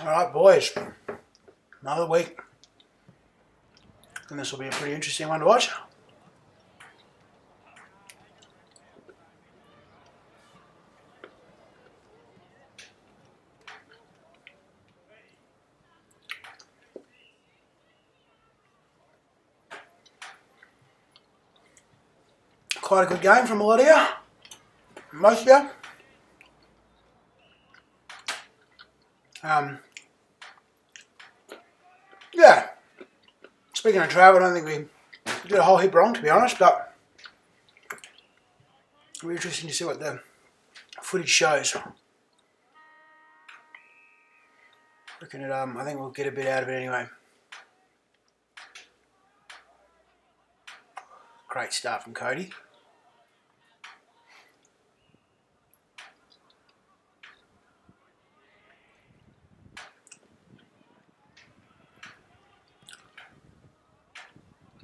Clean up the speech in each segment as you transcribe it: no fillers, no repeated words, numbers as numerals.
Alright boys, another week, and this will be a pretty interesting one to watch. Quite a good game from a lot of you, most of you. Yeah, speaking of Trav, I don't think we did a whole heap wrong, to be honest, but it'll be interesting to see what the footage shows. I think we'll get a bit out of it anyway. Great start from Cody.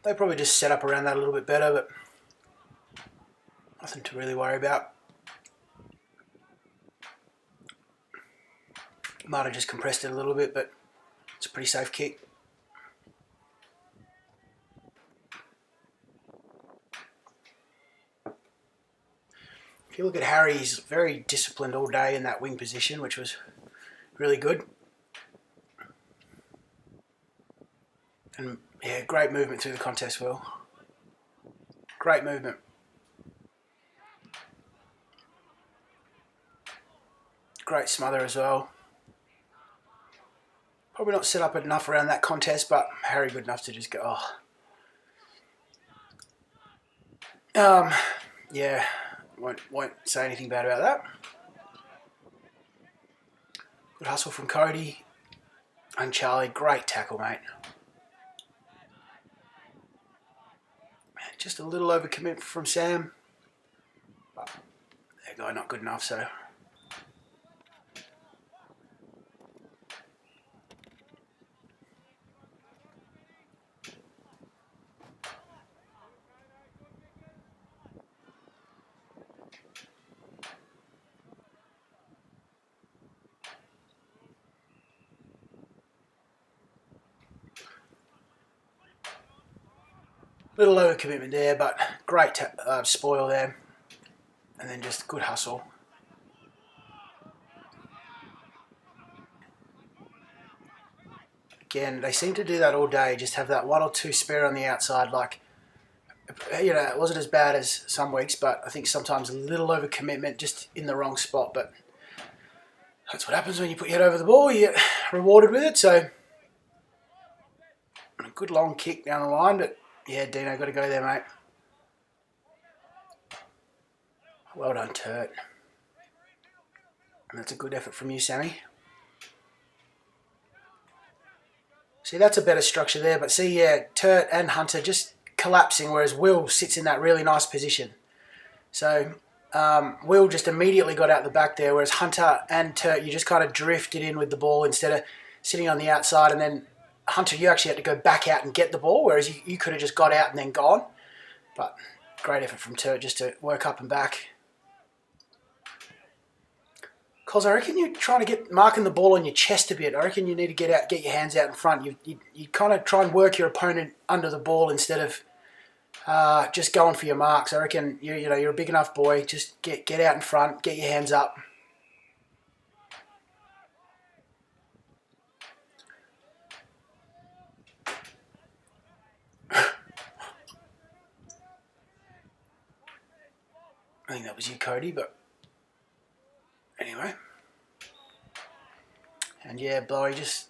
They probably just set up around that a little bit better, but nothing to really worry about. Might have just compressed it a little bit, but it's a pretty safe kick. If you look at Harry, he's very disciplined all day in that wing position, which was really good. And yeah, great movement through the contest, Will. Great movement. Great smother as well. Probably not set up enough around that contest, but Harry good enough to just go, yeah, won't say anything bad about that. Good hustle from Cody. And Charlie, great tackle, mate. Just a little overcommit from Sam. But that guy not good enough, so. Little overcommitment there, but great spoil there. And then just good hustle. Again, they seem to do that all day, just have that one or two spare on the outside. Like, you know, it wasn't as bad as some weeks, but I think sometimes a little overcommitment just in the wrong spot. But that's what happens when you put your head over the ball, you get rewarded with it. So, a good long kick down the line, but yeah, Dino, got to go there, mate. Well done, Turt. And that's a good effort from you, Sammy. See, that's a better structure there, but see, yeah, Turt and Hunter just collapsing, whereas Will sits in that really nice position. So, Will just immediately got out the back there, whereas Hunter and Turt, you just kind of drifted in with the ball instead of sitting on the outside, and then Hunter, you actually had to go back out and get the ball, whereas you could have just got out and then gone. But great effort from Turt just to work up and back. Cos, I reckon you're trying to get marking the ball on your chest a bit. I reckon you need to get your hands out in front. You kind of try and work your opponent under the ball instead of just going for your marks. I reckon you're a big enough boy. Just get out in front, get your hands up. I think that was you, Cody, but anyway. And yeah, Blowy just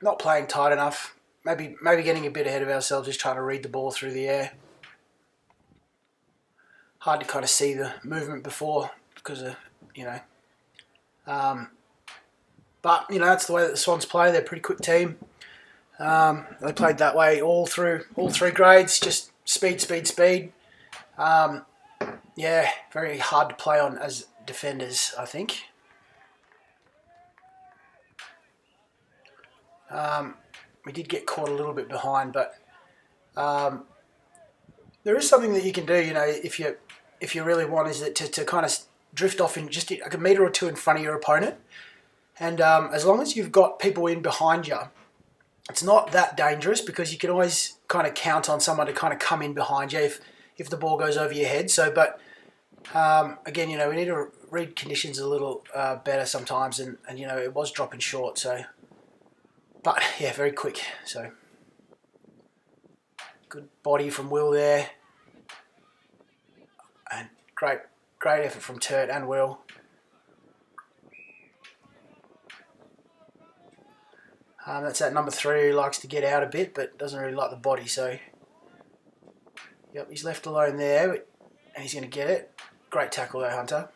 not playing tight enough. Maybe getting a bit ahead of ourselves, just trying to read the ball through the air. Hard to kind of see the movement before because of, but, that's the way that the Swans play. They're a pretty quick team. They played that way all through all three grades, just speed. Yeah, very hard to play on as defenders, I think. We did get caught a little bit behind, but there is something that you can do, if you really want, is that to kind of drift off in just like a metre or two in front of your opponent And as long as you've got people in behind you, it's not that dangerous because you can always kind of count on someone to kind of come in behind you if the ball goes over your head. So, but again, you know, we need to read conditions a little better sometimes, and you know, it was dropping short. So, but yeah, very quick. So, good body from Will there, and great effort from Turt and Will. That's that number 3 who likes to get out a bit, but doesn't really like the body. So, yep, he's left alone there, and he's going to get it. Great tackle though, Hunter.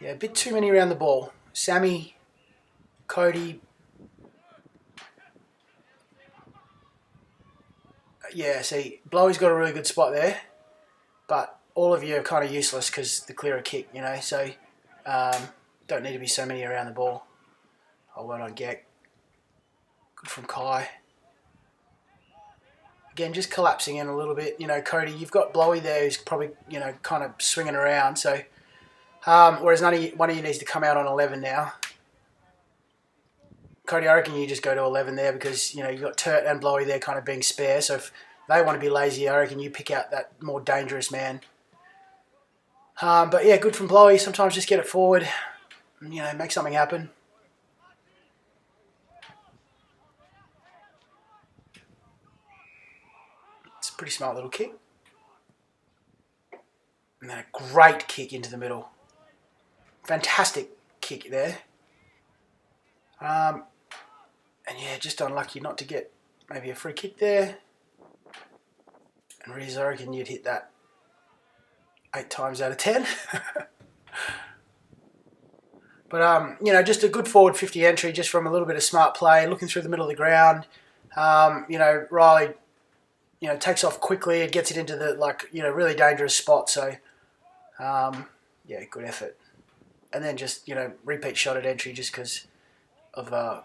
Yeah, a bit too many around the ball. Sammy, Cody. Yeah, see, Blowy's got a really good spot there, but all of you are kind of useless because the clearer kick, you know, so don't need to be so many around the ball. Oh, well on Gek. Good from Kai. Again, just collapsing in a little bit. You know, Cody, you've got Blowy there who's probably, you know, kind of swinging around, so whereas one of you needs to come out on 11 now. Cody, I reckon you just go to 11 there because, you know, you've got Turt and Blowy there kind of being spare. So if they want to be lazy, I reckon you pick out that more dangerous man. But yeah, good from Blowy. Sometimes just get it forward and, you know, make something happen. It's a pretty smart little kick. And then a great kick into the middle. Fantastic kick there. And yeah, just unlucky not to get maybe a free kick there. And Riz, I reckon you'd hit that 8 times out of 10. But, you know, just a good forward 50 entry just from a little bit of smart play, looking through the middle of the ground. You know, Riley, you know, takes off quickly and gets it into the, like, you know, really dangerous spot. So, yeah, good effort. And then just, you know, repeat shot at entry just because of the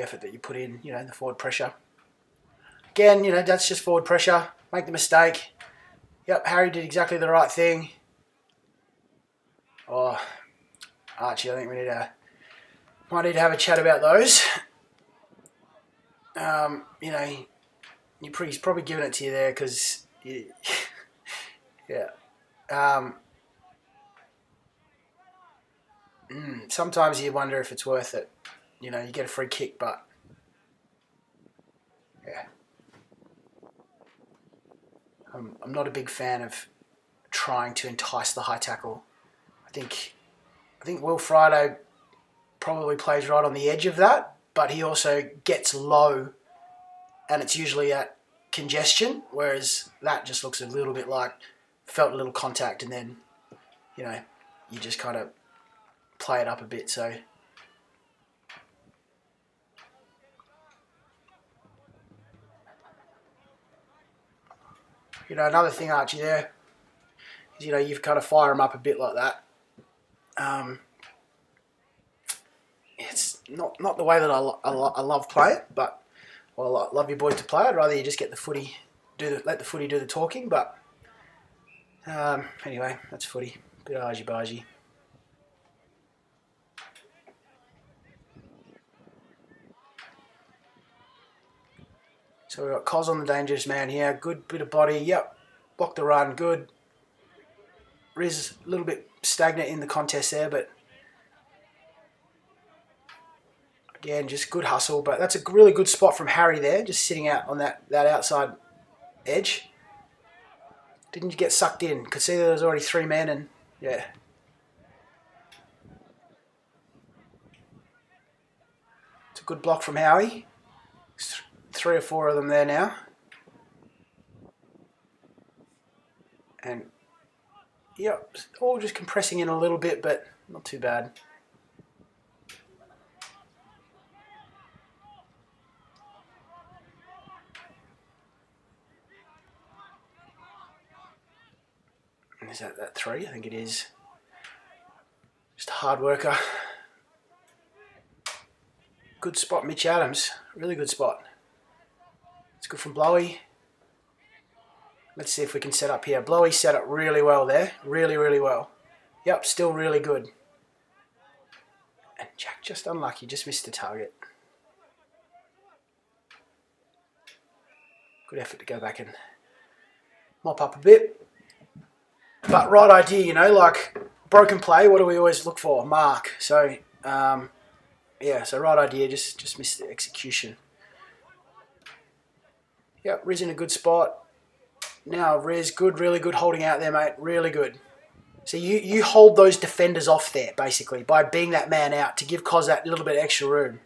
effort that you put in, you know, the forward pressure. Again, you know, that's just forward pressure. Make the mistake. Yep, Harry did exactly the right thing. Oh, Archie, I think we might need to have a chat about those. You know, he's probably giving it to you there because, yeah. Sometimes you wonder if it's worth it. You know, you get a free kick, but yeah. I'm not a big fan of trying to entice the high tackle. I think Will Friday probably plays right on the edge of that, but he also gets low, and it's usually at congestion, whereas that just looks a little bit like felt a little contact, and then, you know, you just kind of play it up a bit. So, you know, another thing, Archie, there is, you know, you've kind of fire them up a bit like that. It's not the way that I love playing, but well, I love you boys to play. I'd rather you just get the footy, let the footy do the talking. But anyway, that's footy. Bit of argy-bargy. So we've got Cos on the dangerous man here. Good bit of body. Yep. Block the run. Good. Riz a little bit stagnant in the contest there, but again, just good hustle. But that's a really good spot from Harry there, just sitting out on that outside edge. Didn't get sucked in. Could see there was already 3 men, and yeah. It's a good block from Howie. 3 or 4 of them there now. And, yep, all just compressing in a little bit, but not too bad. Is that 3? I think it is. Just a hard worker. Good spot, Mitch Adams. Really good spot. It's good from Blowy. Let's see if we can set up here. Blowy set up really well there. Really, really well. Yep, still really good. And Jack just unlucky, just missed the target. Good effort to go back and mop up a bit. But right idea, you know, like broken play, what do we always look for? Mark. So, yeah, so right idea, just missed the execution. Yep, Riz in a good spot. Now Riz, good, really good holding out there, mate. Really good. So you hold those defenders off there, basically, by being that man out to give Cos that little bit of extra room.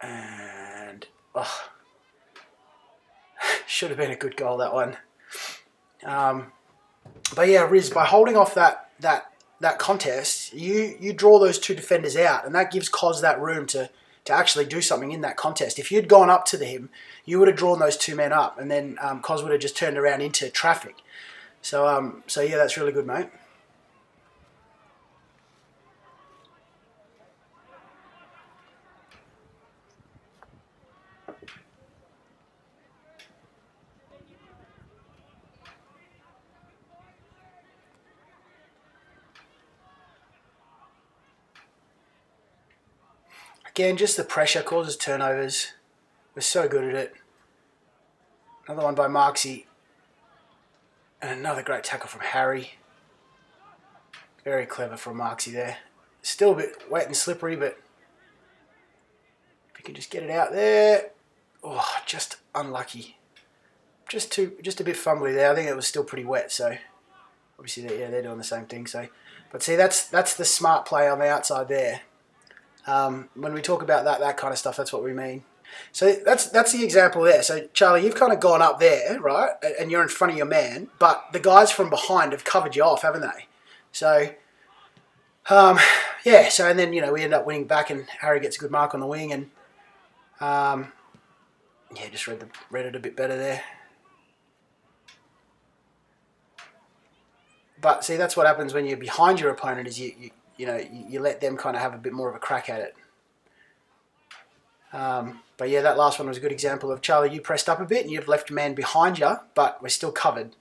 And, oh, should have been a good goal, that one. But yeah, Riz, by holding off that contest, you draw those two defenders out, and that gives Cos that room to actually do something in that contest. If you'd gone up to him, you would have drawn those two men up, and then Cos would have just turned around into traffic. So yeah, that's really good, mate. Again, just the pressure causes turnovers. We're so good at it. Another one by Marksy. And another great tackle from Harry. Very clever from Marksy there. Still a bit wet and slippery, but if you can just get it out there. Oh, just unlucky. Just a bit fumbly there. I think it was still pretty wet, so obviously they're doing the same thing. So, but see, that's the smart play on the outside there. When we talk about that kind of stuff, that's what we mean. So that's the example there. So Charlie, you've kind of gone up there, right, and you're in front of your man, but the guys from behind have covered you off, haven't they? So, yeah. So and then we end up winning back, and Harry gets a good mark on the wing, and yeah, just read it a bit better there. But see, that's what happens when you're behind your opponent. Is you let them kind of have a bit more of a crack at it. But yeah, that last one was a good example of Charlie. You pressed up a bit and you've left a man behind you, but we're still covered.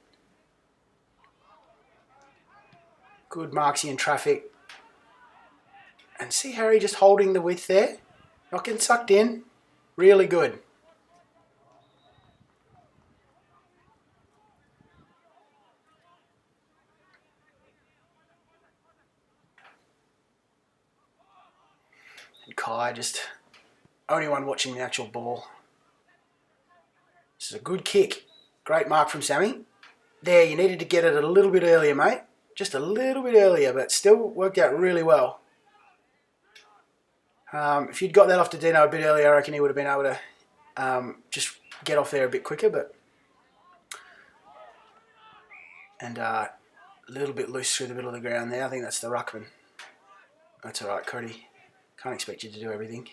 Good Marksy in traffic. And see Harry just holding the width there. Not getting sucked in. Really good. And Kai just only one watching the actual ball. This is a good kick. Great mark from Sammy. There, you needed to get it a little bit earlier, mate. Just a little bit earlier, but still worked out really well. If you'd got that off to Dino a bit earlier, I reckon he would have been able to just get off there a bit quicker, but and a little bit loose through the middle of the ground there. I think that's the ruckman. That's all right, Cody. Can't expect you to do everything.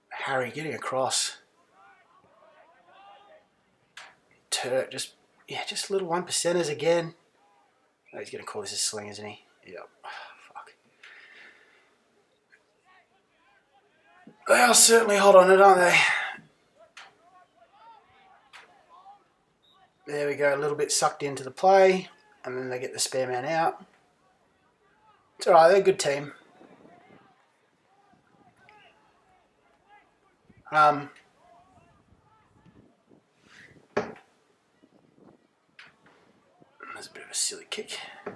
Harry getting across. Turt just little 1%ers again. Oh, he's going to call this a sling, isn't he? Yep. Oh, fuck. They are certainly hot on it, aren't they? There we go, a little bit sucked into the play, and then they get the spare man out. It's all right, they're a good team. That's a bit of a silly kick. I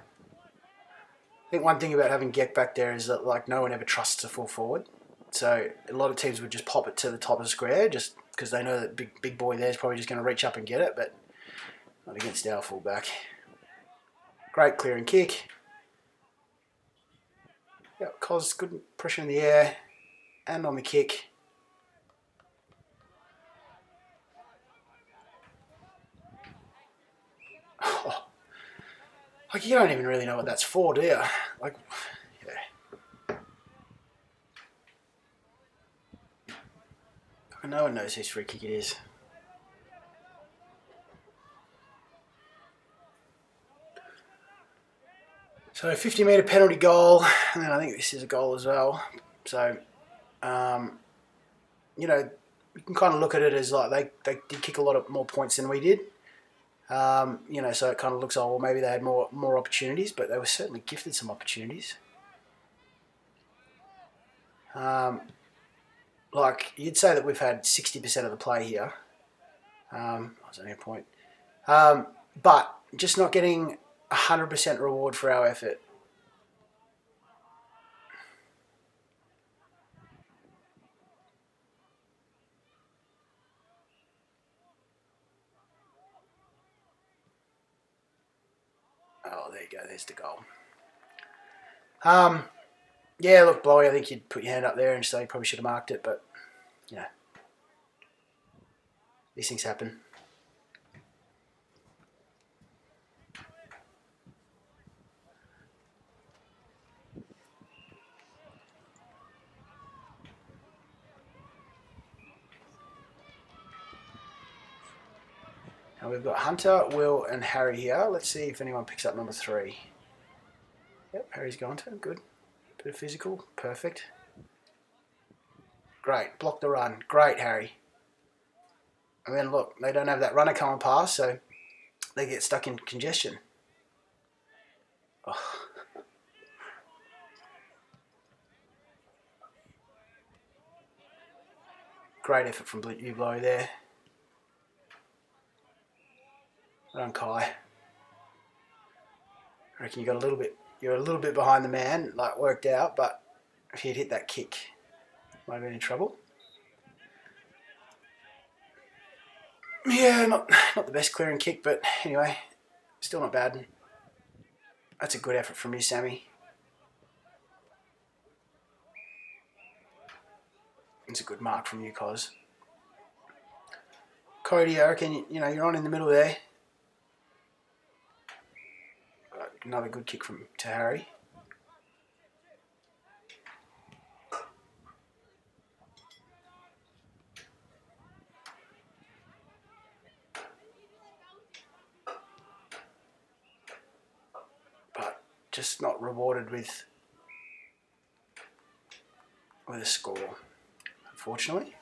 think one thing about having Geck back there is that no one ever trusts a full forward. So a lot of teams would just pop it to the top of the square just because they know that big boy there is probably just going to reach up and get it, but not against our fullback. Great clearing kick. Yep, Cos good pressure in the air and on the kick. Oh. You don't even really know what that's for, do you? Yeah. No one knows whose free kick it is. So 50-metre penalty goal, and then I think this is a goal as well. So you know, you can kind of look at it as like they did kick a lot of more points than we did. You know, so it kind of looks, oh, well, maybe they had more opportunities, but they were certainly gifted some opportunities. Like, you'd say that we've had 60% of the play here. I was only a point. But just not getting 100% reward for our effort. Oh, there you go. There's the goal. Yeah, look, Blowy, I think you'd put your hand up there and say you probably should have marked it, but, you know, these things happen. Now we've got Hunter, Will, and Harry here. Let's see if anyone picks up number 3. Yep, Harry's gone to. Good. Bit of physical. Perfect. Great. Block the run. Great, Harry. And then look, they don't have that runner coming past, so they get stuck in congestion. Oh. Great effort from you, Blowy, there. Well done, Kai. I reckon you're a little bit behind the man, like worked out, but if you'd hit that kick, might have been in trouble. Yeah, not the best clearing kick, but anyway, still not bad. That's a good effort from you, Sammy. It's a good mark from you, Cos. Cody, I reckon you're on in the middle there. Another good kick to Harry. But just not rewarded with a score, unfortunately.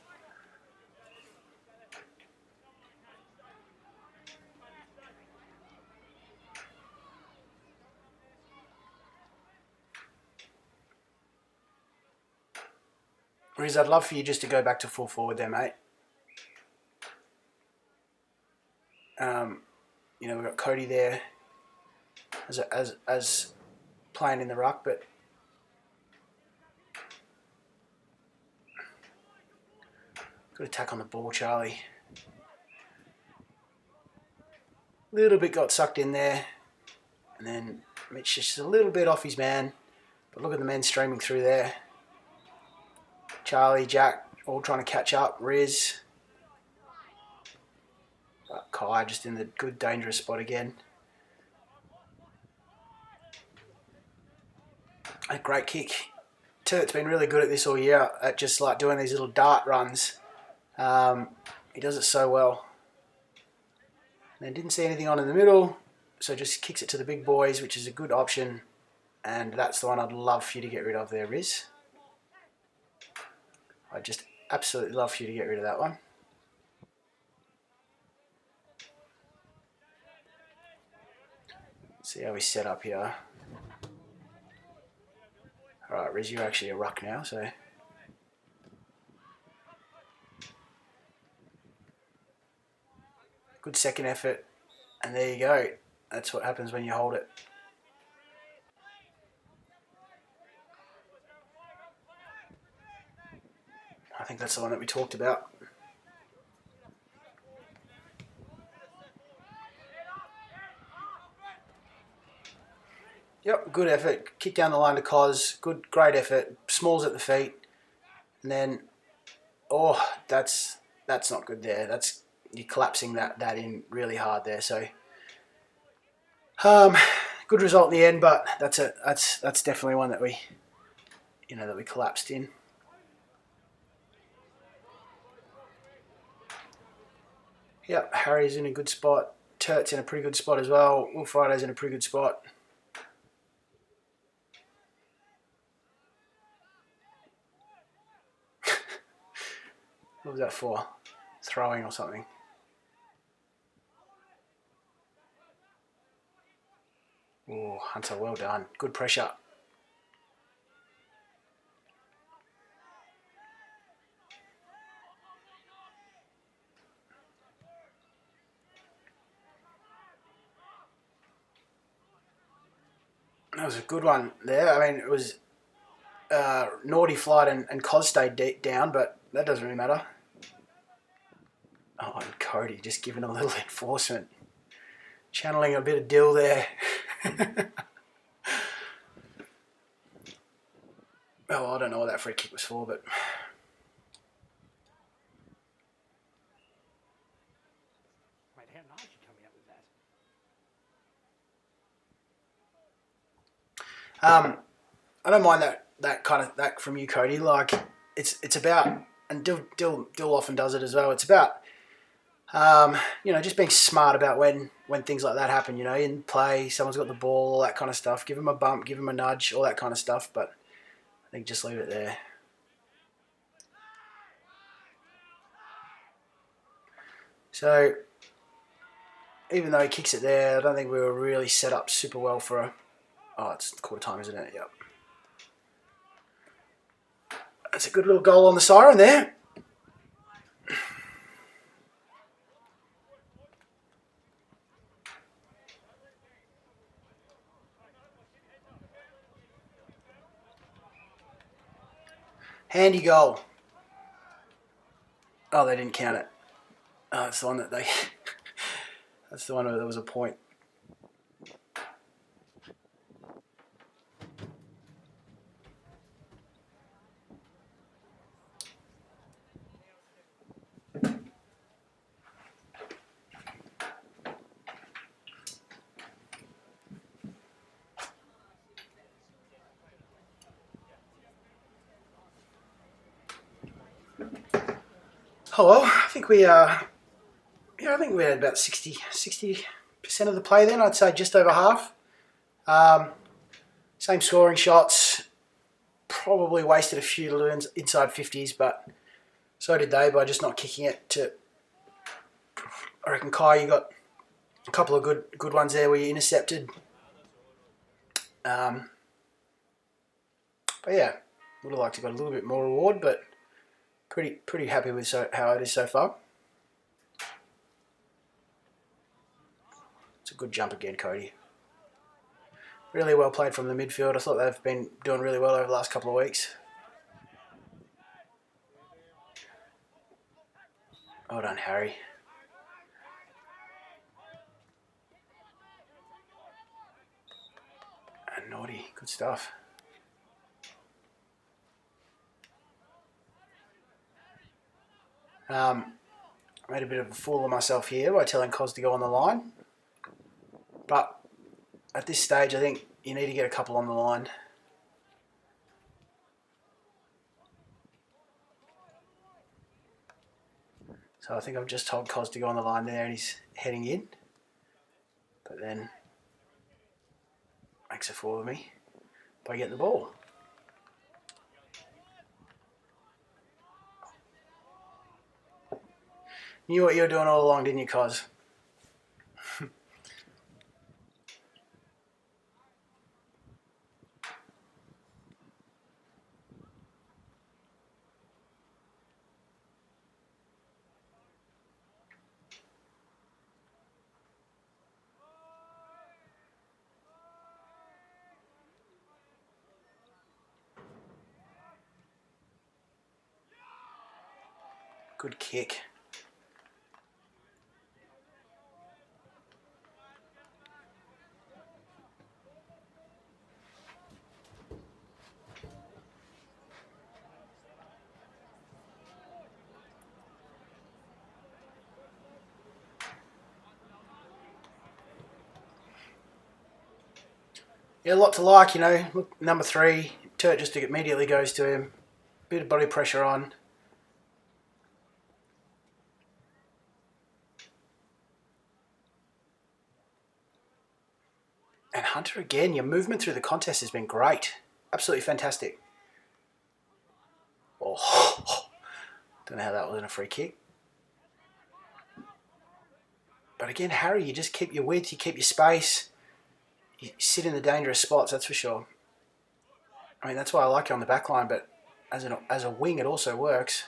Riz, I'd love for you just to go back to full forward there, mate. We've got Cody there as playing in the ruck, but good attack on the ball, Charlie. A little bit got sucked in there, and then Mitch just a little bit off his man, but look at the men streaming through there. Charlie, Jack, all trying to catch up. Riz. But Kai just in the good, dangerous spot again. A great kick. Turt's been really good at this all year, at just like doing these little dart runs. He does it so well. And then didn't see anything on in the middle, so just kicks it to the big boys, which is a good option. And that's the one I'd love for you to get rid of there, Riz. I'd just absolutely love for you to get rid of that one. See how we set up here. Alright, Riz, you're actually a ruck now, so... Good second effort, and there you go. That's what happens when you hold it. I think that's the one that we talked about. Yep, good effort. Kick down the line to Cos. Great effort. Smalls at the feet. And then, oh, that's not good there. You're collapsing that in really hard there. So, good result in the end, but that's definitely one that we collapsed in. Yep, Harry's in a good spot. Turt's in a pretty good spot as well. Will Friday's in a pretty good spot. was that for? Throwing or something. Oh, Hunter, well done. Good pressure. That was a good one there. I mean, it was Naughty Flight and Cos stayed down, but that doesn't really matter. Oh, and Cody just giving a little enforcement. Channeling a bit of dill there. Oh, I don't know what that free kick was for, but... Mate, how nice you coming up with that. I don't mind that kind of that from you, Cody. Like it's about, and Dill often does it as well. It's about just being smart about when things like that happen. In play, someone's got the ball, all that kind of stuff. Give them a bump, give them a nudge, all that kind of stuff. But I think just leave it there. So even though he kicks it there, I don't think we were really set up super well for a... Oh, it's quarter time, isn't it? Yep. That's a good little goal on the siren there. Handy goal. Oh, they didn't count it. Oh, that's the one that they... That's the one where there was a point. Oh well, I think we I think we had about 60% of the play then. I'd say just over half. Same scoring shots. Probably wasted a few little inside 50s, but so did they by just not kicking it to... I reckon, Kai, you got a couple of good ones there where you intercepted. But yeah, would have liked to got a little bit more reward, but pretty happy with how it is so far. It's a good jump again, Cody. Really well played from the midfield. I thought they've been doing really well over the last couple of weeks. Well done, Harry. And Naughty, good stuff. Made a bit of a fool of myself here by telling Cos to go on the line. But at this stage, I think you need to get a couple on the line. So I think I've just told Cos to go on the line there and he's heading in. But then makes a fool of me by getting the ball. Knew what you were doing all along, didn't you, Cos? Good kick. Yeah, a lot to like, Look, number 3, Turt just immediately goes to him. Bit of body pressure on. And Hunter again, your movement through the contest has been great. Absolutely fantastic. Oh, Don't know how that wasn't a free kick. But again, Harry, you just keep your width, you keep your space. You sit in the dangerous spots, that's for sure. I mean, that's why I like you on the back line, but as a wing, it also works.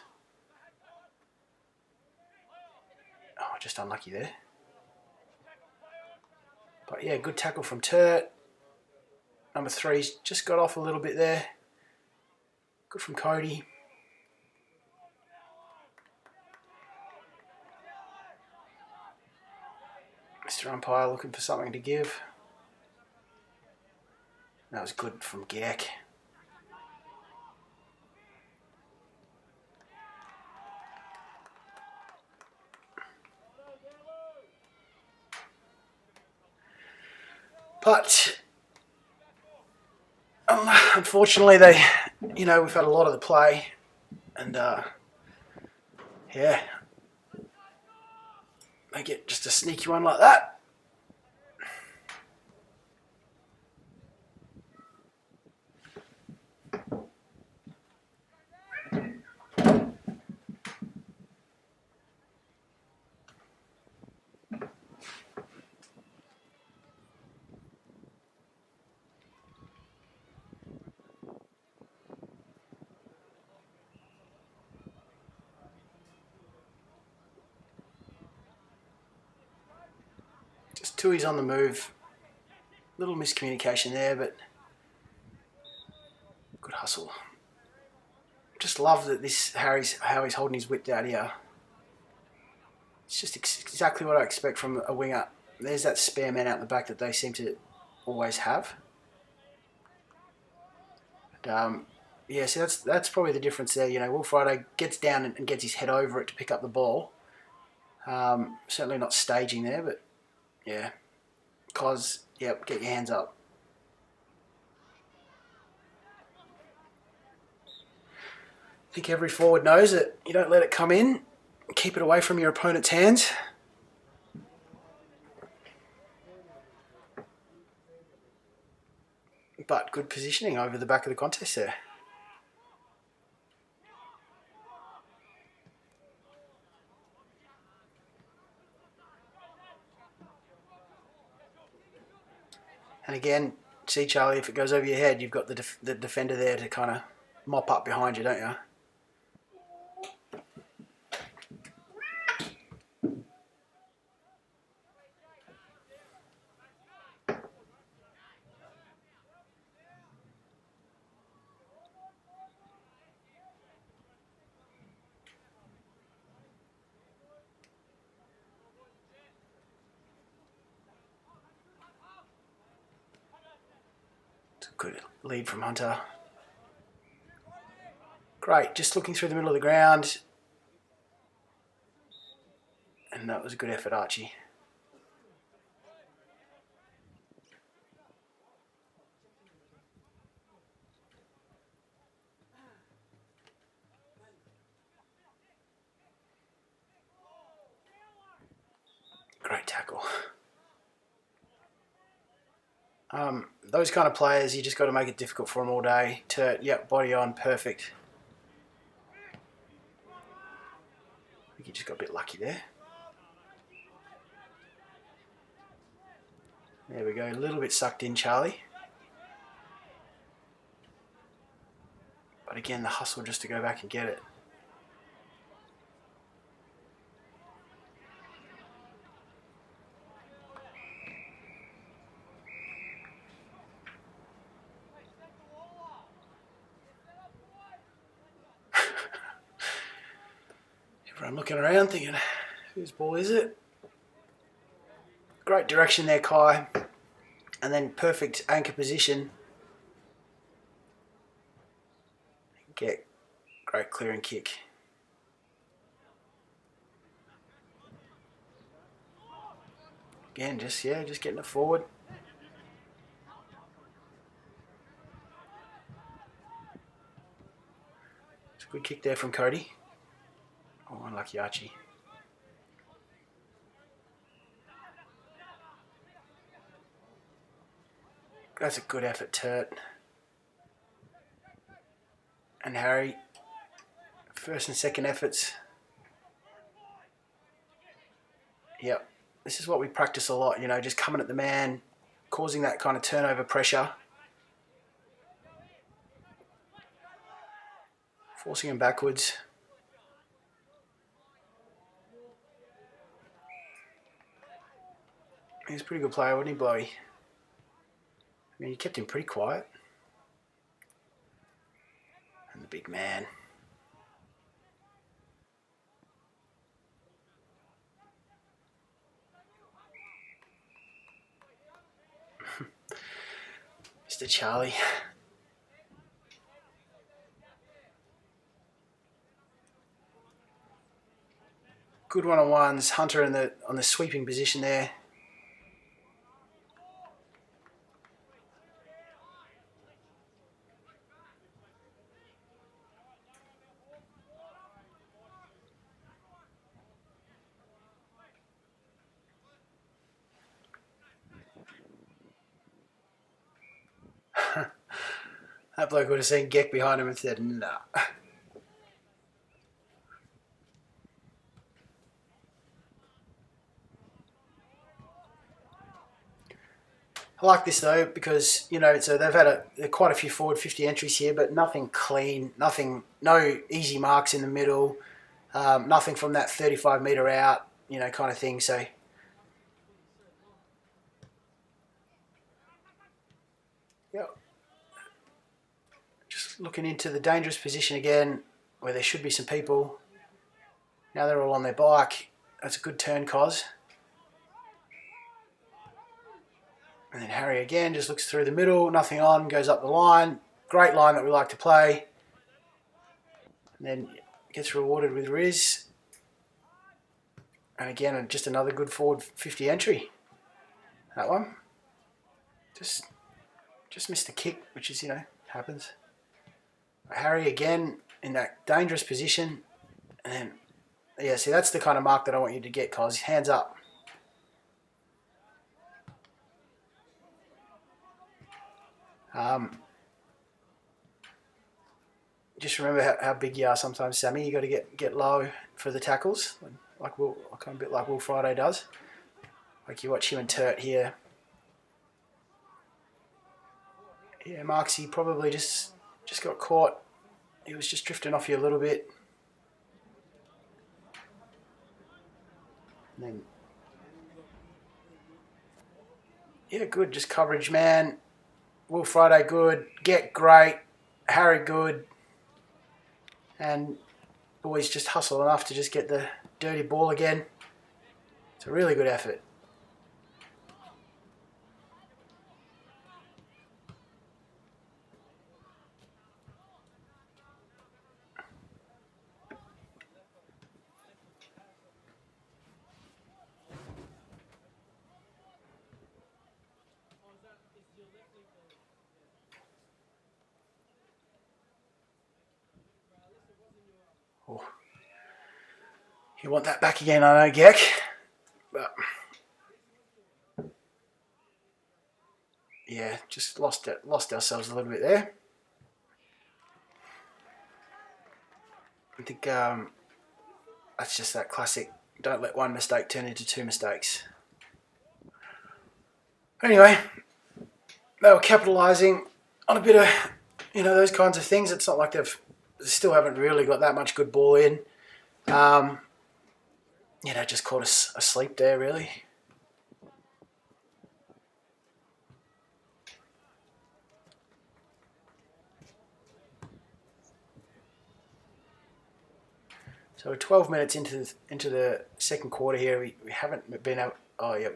Oh, just unlucky there. But yeah, good tackle from Turt. Number 3's just got off a little bit there. Good from Cody. Mr. Umpire looking for something to give. That was good from Geck. But unfortunately, we've had a lot of the play, and yeah, they get just a sneaky one like that. Just Tui's on the move. Little miscommunication there, but good hustle. Just love that how he's holding his width out here. It's just exactly what I expect from a winger. There's that spare man out the back that they seem to always have. And, yeah, so that's probably the difference there. Will Friday gets down and gets his head over it to pick up the ball. Certainly not staging there, but yeah. Cos, yep, get your hands up. I think every forward knows that you don't let it come in. Keep it away from your opponent's hands. But good positioning over the back of the contest there. And again, see Charlie, if it goes over your head, you've got the defender there to kind of mop up behind you, don't you? Good lead from Hunter. Great, just looking through the middle of the ground. And that was a good effort, Archie. Great tackle. Those kind of players, you just got to make it difficult for them all day. Yep, body on, perfect. I think you just got a bit lucky there. There we go, a little bit sucked in, Charlie. But again, the hustle just to go back and get it. Everyone looking around thinking, whose ball is it? Great direction there, Kai. And then perfect anchor position. Get great clearing kick. Again, just getting it forward. It's a good kick there from Cody. Oh, unlucky Archie. That's a good effort, Turt. And Harry First and second efforts. Yep. This is what we practice a lot, you know, just coming at the man, causing that kind of turnover pressure. Forcing him backwards. He's a pretty good player, wasn't he, Blowy? I mean, you kept him pretty quiet. And the big man. Mr. Charlie. Good one-on-ones. Hunter on the sweeping position there. That bloke would have seen Geck behind him and said, nah. I like this though because, you know, so they've had quite a few forward 50 entries here, but nothing clean, no easy marks in the middle, nothing from that 35 metre out, you know, kind of thing. So, yeah, just looking into the dangerous position again where there should be some people. Now they're all on their bike. That's a good turn, Cos. And then Harry again just looks through the middle, nothing on, goes up the line. Great line that we like to play. And then gets rewarded with Riz. And again, just another good forward 50 entry. That one. Just missed the kick, which is, you know, happens. Harry again in that dangerous position. And then, yeah, see, that's the kind of mark that I want you to get, Cos. Hands up. Just remember how big you are sometimes, Sammy. You got to get low for the tackles, like kind of a bit like Will Friday does. Like you watch him and Turt here. Yeah, Marksy probably just got caught. He was just drifting off you a little bit. And then, yeah, good. Just coverage, man. Will Friday, good. Get great. Harry, good. And boys just hustle enough to just get the dirty ball again. It's a really good effort. Oh. You want that back again, I know, Geck. But yeah, just lost ourselves a little bit there. I think that's just that classic, don't let one mistake turn into two mistakes. Anyway, they were capitalising on a bit of, you know, those kinds of things. It's not like they still haven't really got that much good ball in. You know, just caught us asleep there, really. So we're 12 minutes into the second quarter here. We haven't been able. Oh yeah,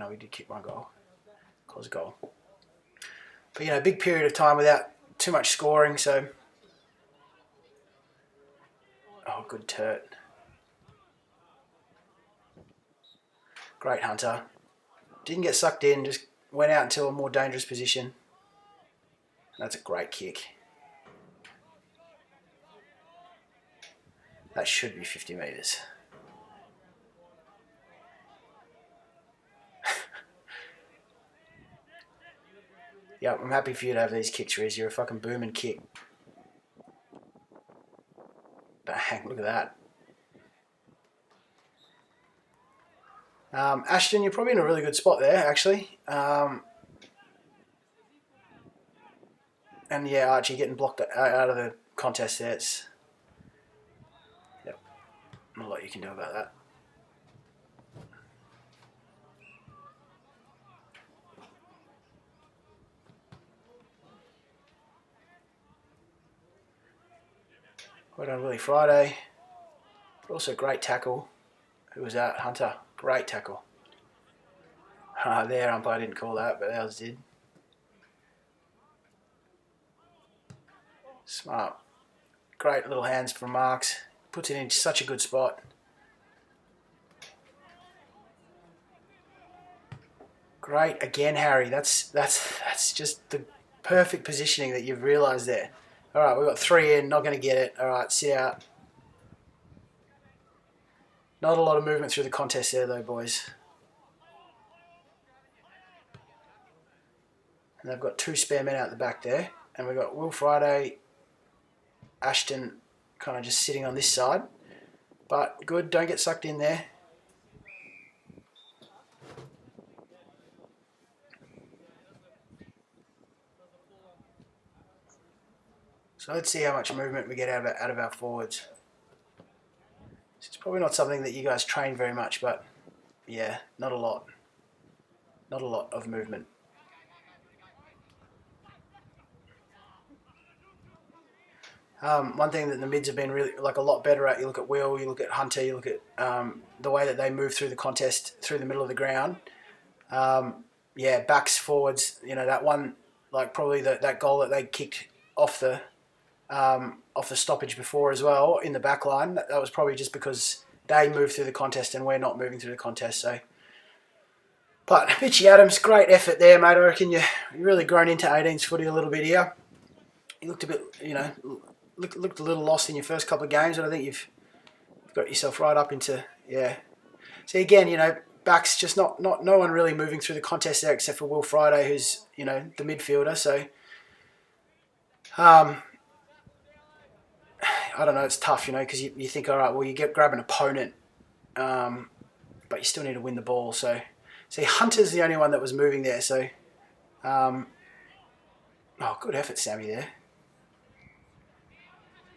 we did kick one goal, cause a goal. But you know, big period of time without too much scoring. So, oh, good Turt. Great Hunter. Didn't get sucked in. Just went out into a more dangerous position. That's a great kick. That should be 50 metres. Yeah, I'm happy for you to have these kicks, Riz. You're a fucking booming kick. Bang. look at that. Ashton, you're probably in a really good spot there, actually. And yeah, Archie getting blocked out of the contest there. It's, yep, not a lot you can do about that. Well done, Willie Friday. But also great tackle. Who was that? Hunter. Great tackle. Their umpire didn't call that, but ours did. Smart. Great little hands from Marks. Puts it in such a good spot. Great again, Harry. That's just the perfect positioning that you've realised there. All right, we've got 3 in. Not going to get it. All right, sit out. Not a lot of movement through the contest there, though, boys. And they've got 2 spare men out the back there. And we've got Will Friday, Ashton kind of just sitting on this side. But good, don't get sucked in there. So let's see how much movement we get out of our forwards. It's probably not something that you guys train very much, but yeah, not a lot. Not a lot of movement. One thing that the mids have been really like a lot better at, you look at Will, you look at Hunter, you look at the way that they move through the contest, through the middle of the ground. Yeah, backs, forwards, you know, that one, like probably that goal that they kicked off the stoppage before as well in the back line, that was probably just because they moved through the contest and we're not moving through the contest. So, but Mitchy Adams, great effort there, mate. I reckon you've really grown into 18s footy a little bit here. You looked a bit, you know, looked a little lost in your first couple of games, and I think you've got yourself right up into, yeah. See, again, you know, backs just no one really moving through the contest there except for Will Friday, who's, you know, the midfielder. So, I don't know, it's tough, you know, because you think, all right, well, you grab an opponent, but you still need to win the ball. So, see, Hunter's the only one that was moving there. So, oh, good effort, Sammy, there.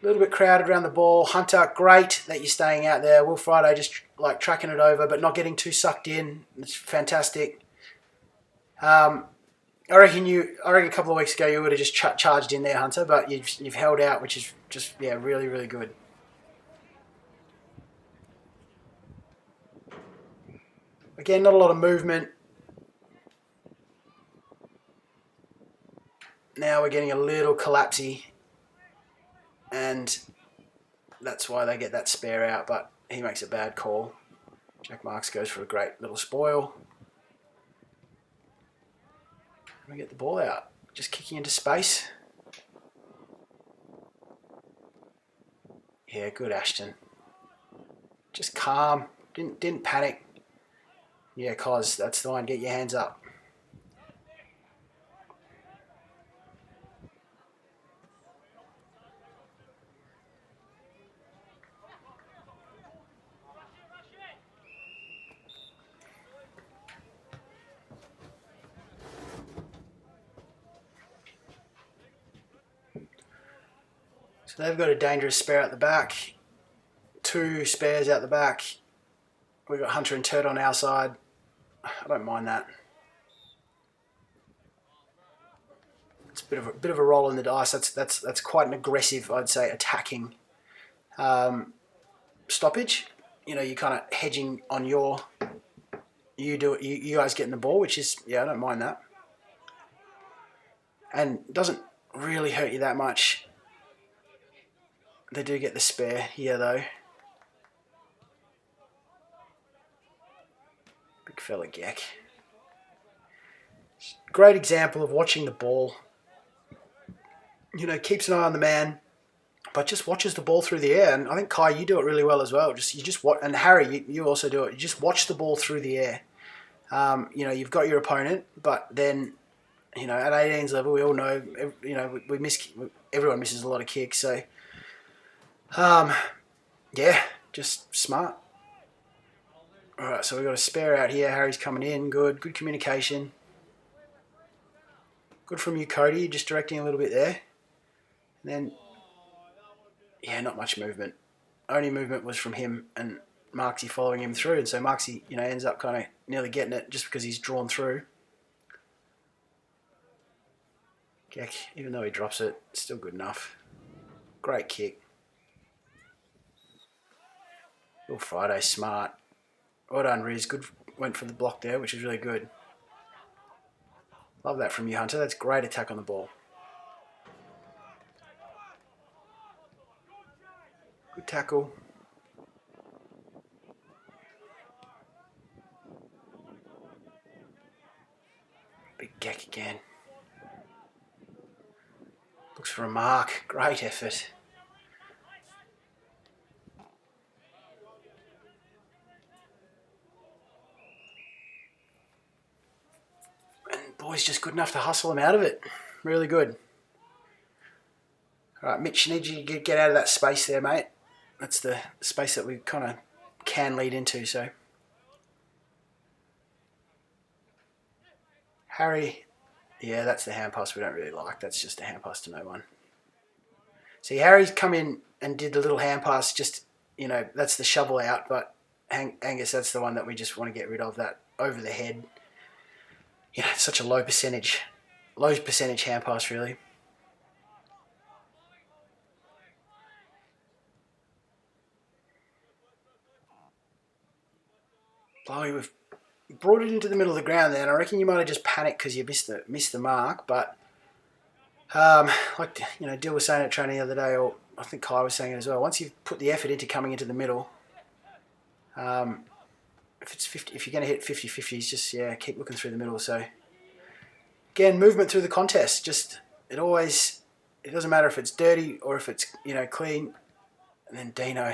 A little bit crowded around the ball. Hunter, great that you're staying out there. Will Friday just like tracking it over, but not getting too sucked in. It's fantastic. I reckon a couple of weeks ago you would have just charged in there, Hunter, but you've held out, which is just, yeah, really, really good. Again, not a lot of movement. Now we're getting a little collapsy, and that's why they get that spare out, but he makes a bad call. Jack Marks goes for a great little spoil. We get the ball out, just kicking into space. Yeah, good Ashton. Just calm, didn't panic. Yeah, Cos, that's the one. Get your hands up. So they've got a dangerous spare out the back. 2 spares out the back. We've got Hunter and Turt on our side. I don't mind that. It's a bit of a roll in the dice. That's quite an aggressive, I'd say, attacking stoppage. You know, you're kind of hedging on you guys getting the ball, which is, yeah, I don't mind that. And doesn't really hurt you that much. They do get the spare here though. Big fella Geck. Great example of watching the ball. You know, keeps an eye on the man, but just watches the ball through the air. And I think, Kai, you do it really well as well. You just watch, and Harry, you also do it. You just watch the ball through the air. You know, you've got your opponent, but then, you know, at 18s level, we all know, you know, everyone misses a lot of kicks. So, yeah, just smart. All right, so we've got a spare out here. Harry's coming in. Good communication. Good from you, Cody. Just directing a little bit there. And then, yeah, not much movement. Only movement was from him and Marksy following him through. And so Marksy, ends up kind of nearly getting it just because he's drawn through. Geck, even though he drops it, still good enough. Great kick. Will Friday, smart. Well done, Riz. Good, went for the block there, which is really good. Love that from you, Hunter. That's great attack on the ball. Good tackle. Big Geck again. Looks for a mark. Great effort. And boy's just good enough to hustle him out of it. Really good. All right, Mitch, need you to get out of that space there, mate. That's the space that we kind of can lead into, so. Harry, yeah, that's the hand pass we don't really like. That's just a hand pass to no one. See, Harry's come in and did the little hand pass, just, that's the shovel out, but Angus, that's the one that we just want to get rid of, that over the head. It's such a low percentage hand pass, really. Blowy, we've brought it into the middle of the ground there, and I reckon you might have just panicked because you missed the mark, but like Dill was saying at training the other day, or I think Kai was saying it as well, once you've put the effort into coming into the middle, if you're going to hit 50-50s, just keep looking through the middle. So again, movement through the contest, just it doesn't matter if it's dirty or if it's clean. And then Dino,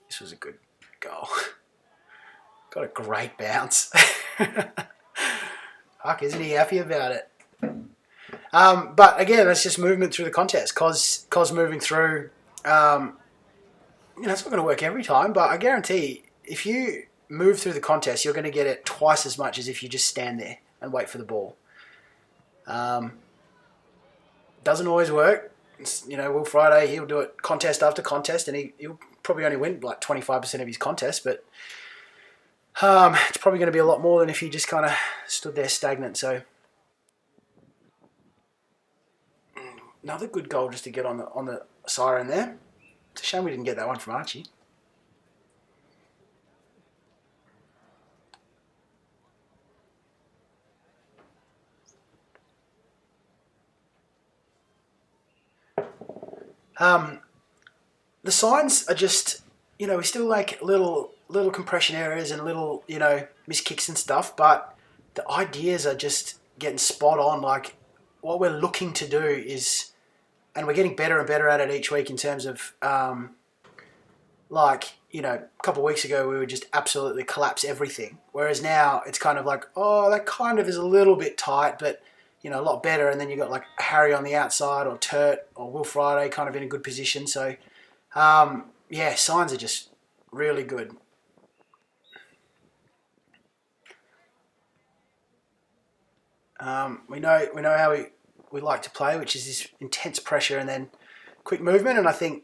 this was a good goal. Got a great bounce. Fuck, isn't he happy about it? But again, that's just movement through the contest. Cos moving through, it's not going to work every time, but I guarantee if you move through the contest, you're going to get it twice as much as if you just stand there and wait for the ball. Doesn't always work. Will Friday, he'll do it contest after contest, and he'll probably only win like 25% of his contest, but it's probably going to be a lot more than if he just kind of stood there stagnant. So another good goal just to get on the siren there. It's a shame we didn't get that one from Archie. The signs are just, we still like little compression errors and little, miss kicks and stuff, but the ideas are just getting spot on. Like what we're looking to do is, and we're getting better and better at it each week in terms of, a couple of weeks ago we would just absolutely collapse everything. Whereas now it's kind of like, oh, that kind of is a little bit tight, but a lot better. And then you've got like Harry on the outside or Turt or Will Friday kind of in a good position. So, signs are just really good. We know how we like to play, which is this intense pressure and then quick movement. And I think,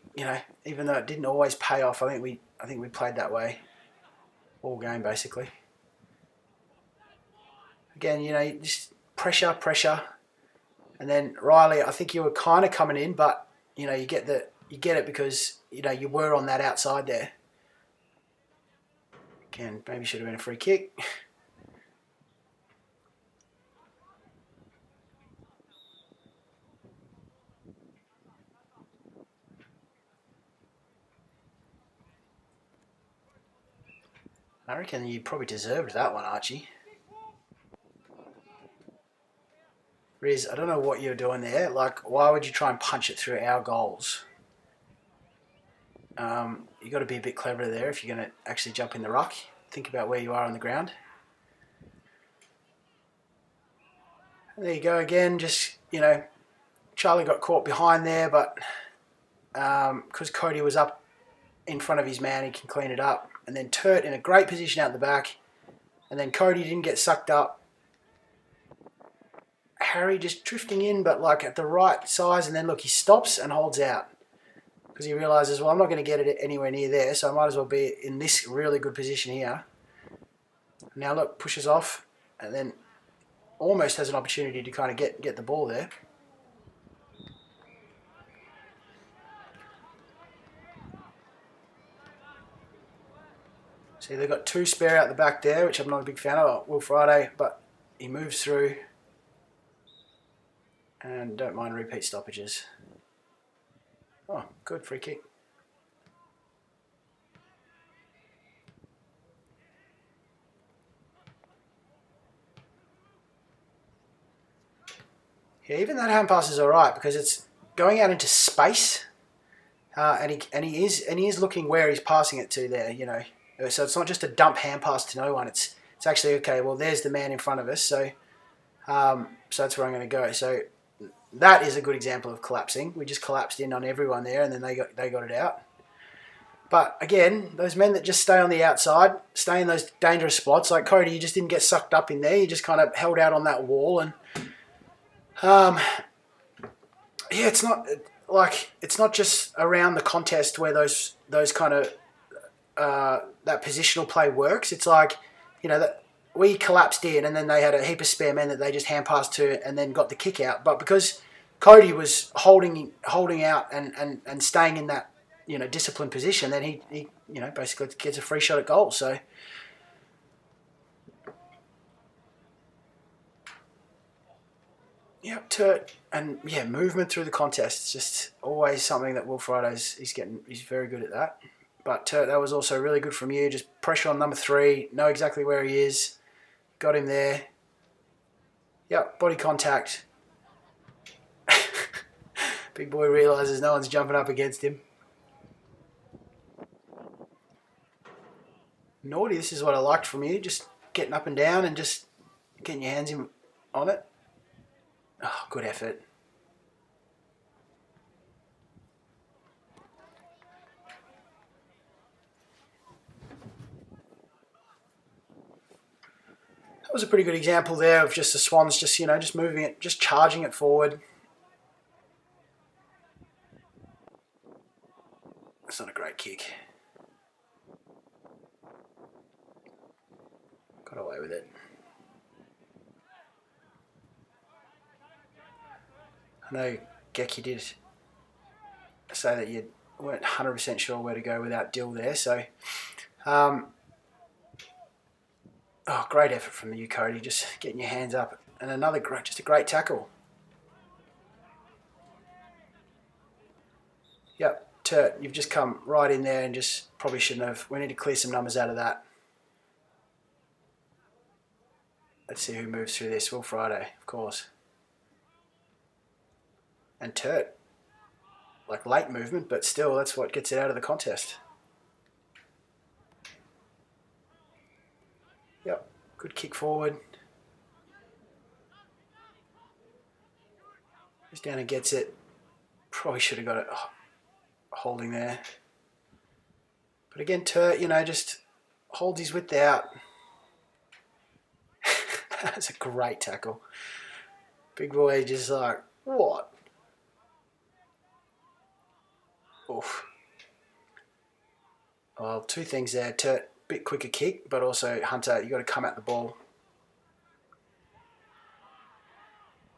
even though it didn't always pay off, I think we played that way all game basically. Again, just pressure, and then Riley, I think you were kind of coming in, but you get it because you were on that outside there. Again, maybe should have been a free kick. I reckon you probably deserved that one, Archie. Riz, I don't know what you're doing there. Like, why would you try and punch it through our goals? You got to be a bit cleverer there if you're going to actually jump in the ruck. Think about where you are on the ground. And there you go again. Just Charlie got caught behind there, but because Cody was up in front of his man, he can clean it up. And then Turt in a great position out the back. And then Cody didn't get sucked up. Harry just drifting in, but like at the right size. And then look, he stops and holds out. Because he realises, well, I'm not going to get it anywhere near there, so I might as well be in this really good position here. Now look, pushes off, and then almost has an opportunity to kind of get the ball there. See, they've got 2 spare out the back there, which I'm not a big fan of. Will Friday, but he moves through. And don't mind repeat stoppages. Oh, good free kick. Yeah, even that hand pass is all right because it's going out into space, and he is looking where he's passing it to there. You know, so it's not just a dump hand pass to no one. It's actually okay. Well, there's the man in front of us, so that's where I'm going to go. So that is a good example of collapsing. We just collapsed in on everyone there, and then they got it out. But again, those men that just stay on the outside, stay in those dangerous spots, like Cody, you just didn't get sucked up in there. You just kind of held out on that wall, and yeah, it's not just around the contest where those kind of that positional play works. It's like, you know, that we collapsed in, and then they had a heap of spare men that they just hand passed to, and then got the kick out. But because Cody was holding out and staying in that, you know, disciplined position, then he you know, basically gets a free shot at goal. So yeah, Turt, and yeah, movement through the contest. It's just always something that Will Friday's he's very good at that. But Turt, that was also really good from you. Just pressure on number 3, know exactly where he is, got him there. Yep, body contact. Big boy realises no one's jumping up against him. Naughty, this is what I liked from you. Just getting up and down and just getting your hands on it. Oh, good effort. That was a pretty good example there of just the Swans just, you know, just moving it, just charging it forward. That's not a great kick. Got away with it. I know Gecky did say that you weren't 100% sure where to go without Dill there, so oh, great effort from you, Cody, just getting your hands up, and another just a great tackle. Yep, Turt, you've just come right in there and just probably shouldn't have. We need to clear some numbers out of that. Let's see who moves through this. Will Friday, of course. And Turt, like late movement, but still, that's what gets it out of the contest. Yep, good kick forward. Goes down and gets it. Probably should have got it holding there. But again, Turt, you know, just holds his width out. That's a great tackle. Big boy just like, what? Oof. Well, 2 things there. Turt, bit quicker kick, but also Hunter, you got to come at the ball.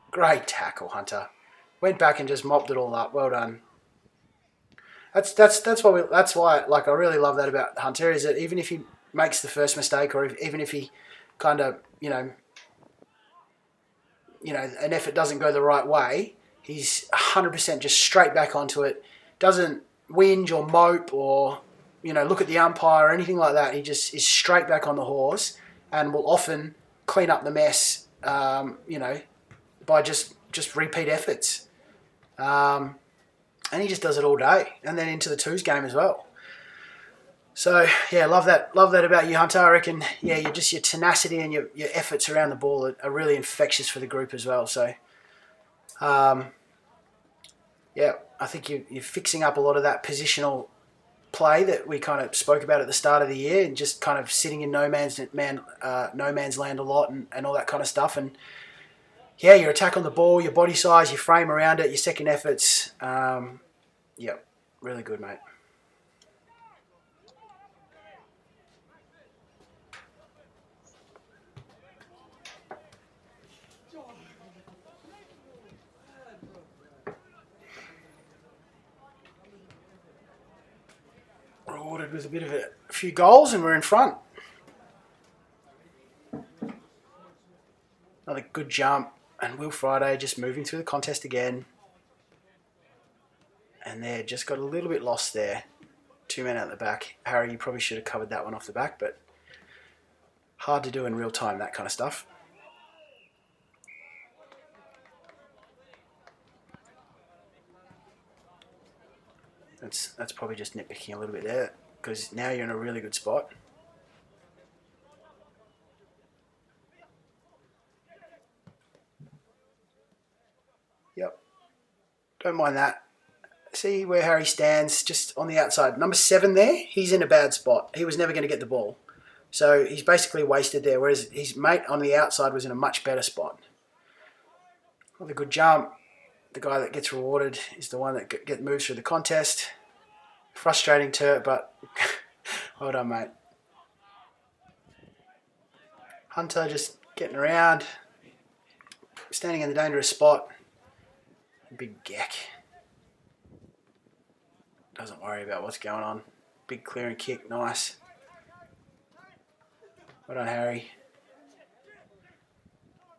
Great tackle, Hunter. Went back and just mopped it all up. Well done. That's why like I really love that about Hunter, is that even if he makes the first mistake, or even if he kind of, you know, an effort doesn't go the right way, he's 100% just straight back onto it. Doesn't whinge or mope or, you know, look at the umpire or anything like that. He just is straight back on the horse and will often clean up the mess, you know, by just repeat efforts. And he just does it all day, and then into the twos game as well. So yeah, love that about you, Hunter. I reckon, yeah, your tenacity and your efforts around the ball are really infectious for the group as well. So yeah, I think you're fixing up a lot of that positional play that we kind of spoke about at the start of the year, and just kind of sitting in no man's land a lot, and all that kind of stuff. And yeah, your attack on the ball, your body size, your frame around it, your second efforts. Yeah, really good, mate. Rewarded with a few goals, and we're in front. Another good jump, and Will Friday just moving through the contest again. And they just got a little bit lost there. 2 men out the back. Harry, you probably should have covered that one off the back, but hard to do in real time, that kind of stuff. That's probably just nitpicking a little bit there, because now you're in a really good spot. Yep. Don't mind that. See where Harry stands, just on the outside. Number 7 there, he's in a bad spot. He was never going to get the ball. So he's basically wasted there, whereas his mate on the outside was in a much better spot. With a good jump, the guy that gets rewarded is the one that moves through the contest. Frustrating Turt, but well done, mate. Hunter just getting around, standing in the dangerous spot. Big Geck doesn't worry about what's going on. Big clearing kick, nice. Well done, Harry.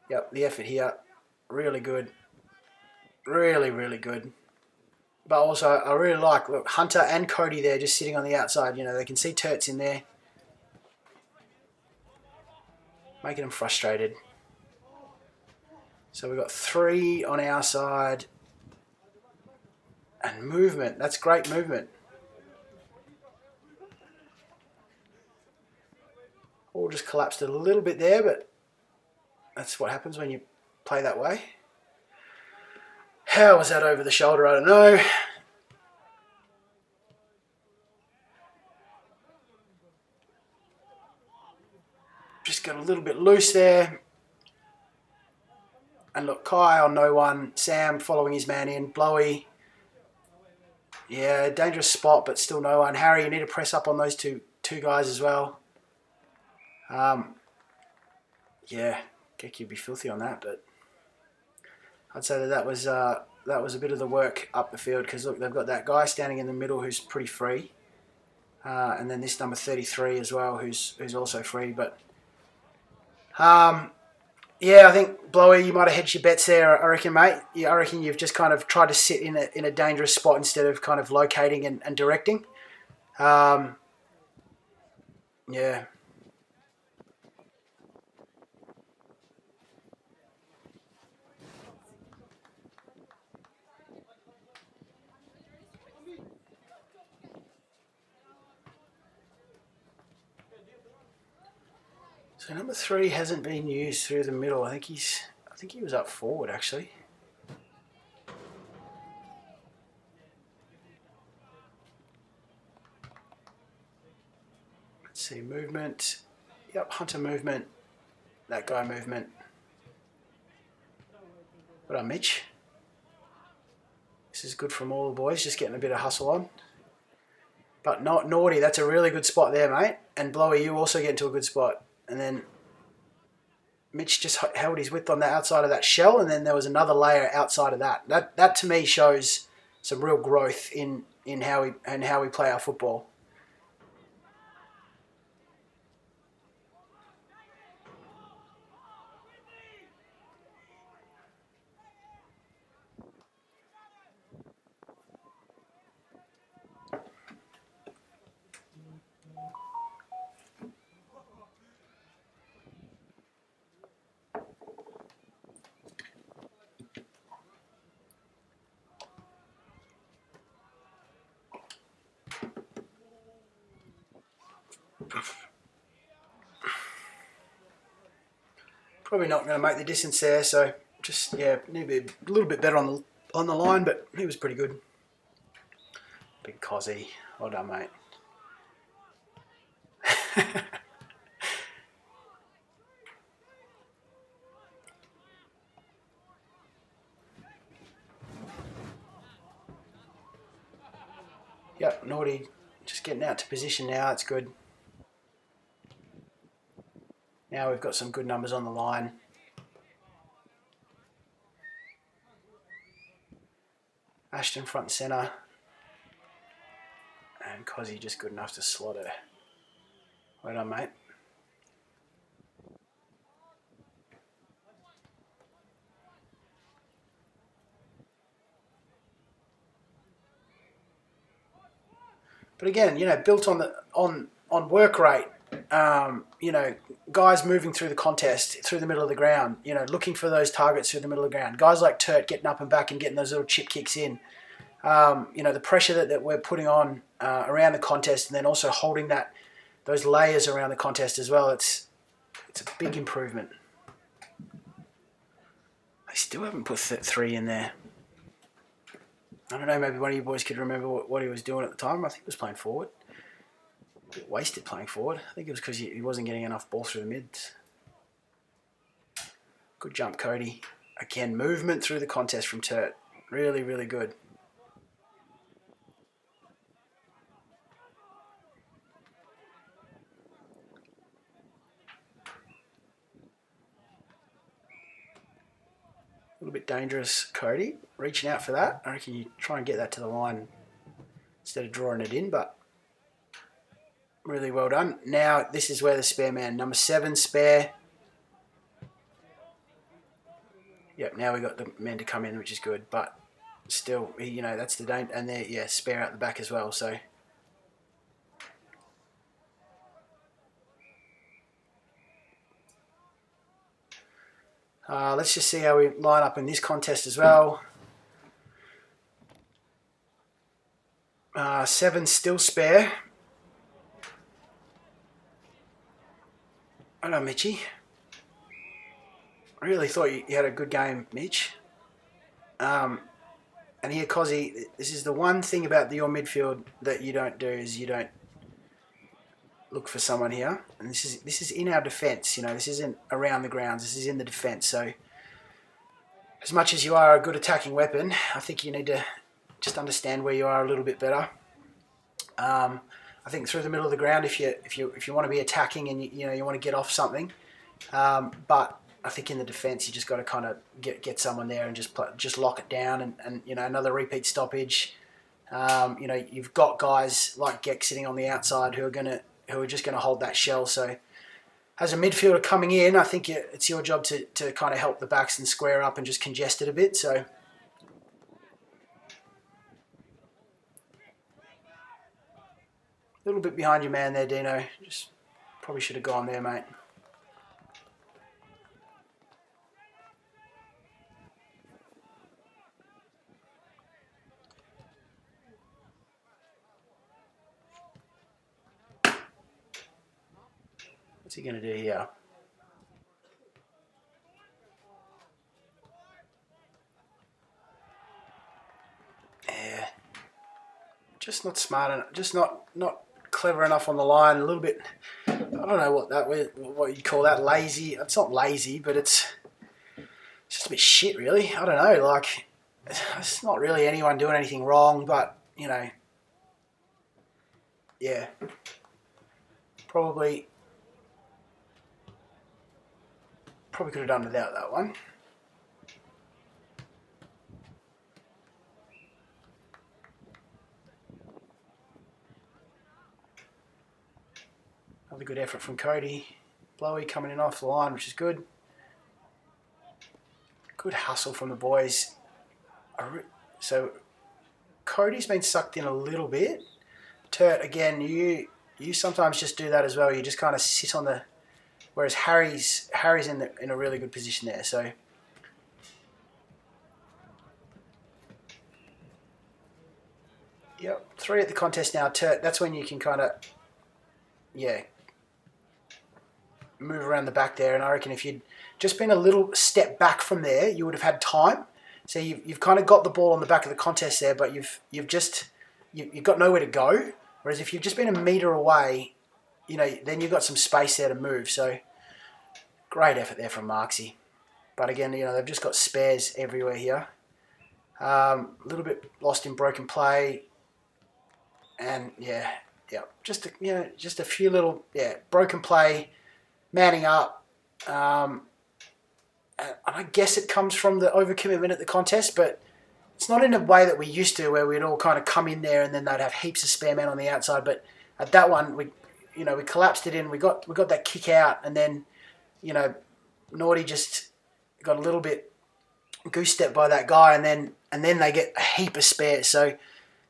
Yep, the effort here, really good. Really, really good. But also, I really like, look, Hunter and Cody there just sitting on the outside. You know, they can see Turts in there. Making them frustrated. So we've got 3 on our side. And movement, that's great movement. All just collapsed a little bit there, but that's what happens when you play that way. How was that over the shoulder? I don't know. Just got a little bit loose there. And look, Kai on no one. Sam following his man in. Blowy. Yeah, dangerous spot, but still no one. Harry, you need to press up on those two guys as well. Yeah, Geck, you'd be filthy on that, but I'd say that was a bit of the work up the field, because look, they've got that guy standing in the middle who's pretty free, and then this number 33 as well, who's also free. But yeah, I think Blowy, you might have hedged your bets there. I reckon, mate. Yeah, I reckon you've just kind of tried to sit in a dangerous spot instead of kind of locating and directing. Yeah. So number 3 hasn't been used through the middle. I think he was up forward actually. Let's see, movement. Yep, Hunter movement. That guy movement. What up, Mitch? This is good from all the boys, just getting a bit of hustle on. But not naughty. That's a really good spot there, mate. And Blowy, you also get into a good spot. And then Mitch just held his width on the outside of that shell, and then there was another layer outside of that. That to me shows some real growth in how we play our football. Probably not going to make the distance there, so just, yeah, need to be a little bit better on the line, but he was pretty good. Big Cozzy, well done, mate. Yep, Naughty just getting out to position now. It's good. Now we've got some good numbers on the line. Ashton front and centre. And Cozzy just good enough to slot her. Well done, mate. But again, built on work rate. Guys moving through the contest, through the middle of the ground. Looking for those targets through the middle of the ground. Guys like Turt getting up and back and getting those little chip kicks in. The pressure that we're putting on around the contest, and then also holding those layers around the contest as well. It's a big improvement. I still haven't put 3 in there. I don't know, maybe one of you boys could remember what he was doing at the time. I think he was playing forward. A bit wasted playing forward. I think it was because he wasn't getting enough ball through the mids. Good jump, Cody. Again, movement through the contest from Turt. Really, really good. A little bit dangerous, Cody. Reaching out for that. I reckon you try and get that to the line instead of drawing it in, but really well done. Now, this is where the spare man, number 7 spare. Yep, now we got the men to come in, which is good, but still, that's the danger. And there, yeah, spare out the back as well, so. Let's just see how we line up in this contest as well. 7 still spare. I know, Mitchy. I really thought you had a good game, Mitch. And here, Cozzy, this is the one thing about your midfield that you don't do is you don't look for someone here. And this is in our defence. This isn't around the grounds. This is in the defence. So as much as you are a good attacking weapon, I think you need to just understand where you are a little bit better. I think through the middle of the ground, if you want to be attacking and you want to get off something, but I think in the defence you just got to kind of get someone there and just lock it down and another repeat stoppage. You've got guys like Geck sitting on the outside who are just gonna hold that shell. So as a midfielder coming in, I think it's your job to kind of help the backs and square up and just congest it a bit. So. A little bit behind your man there, Dino. Just probably should have gone there, mate. What's he going to do here? Yeah. Just not smart enough. Just not clever enough on the line. A little bit. I don't know what you call that. Lazy. It's not lazy, but it's just a bit shit, really. I don't know. Like, it's not really anyone doing anything wrong, but yeah, probably could have done without that one. Another good effort from Cody. Blowy coming in off the line, which is good. Good hustle from the boys. So Cody's been sucked in a little bit. Turt, again, you sometimes just do that as well. You just kind of sit on the... Whereas Harry's in a really good position there. So yep, 3 at the contest now. Turt, that's when you can kind of move around the back there. And I reckon if you'd just been a little step back from there, you would have had time. So you've kind of got the ball on the back of the contest there, but you've got nowhere to go. Whereas if you've just been a metre away, then you've got some space there to move. So great effort there from Marksy. But again, they've just got spares everywhere here. A little bit lost in broken play, and just a few little broken play, manning up. And I guess it comes from the overcommitment at the contest, but it's not in a way that we used to, where we'd all kind of come in there and then they'd have heaps of spare men on the outside. But at that one, we collapsed it in. We got that kick out, and then Naughty just got a little bit goose stepped by that guy, and then they get a heap of spares. So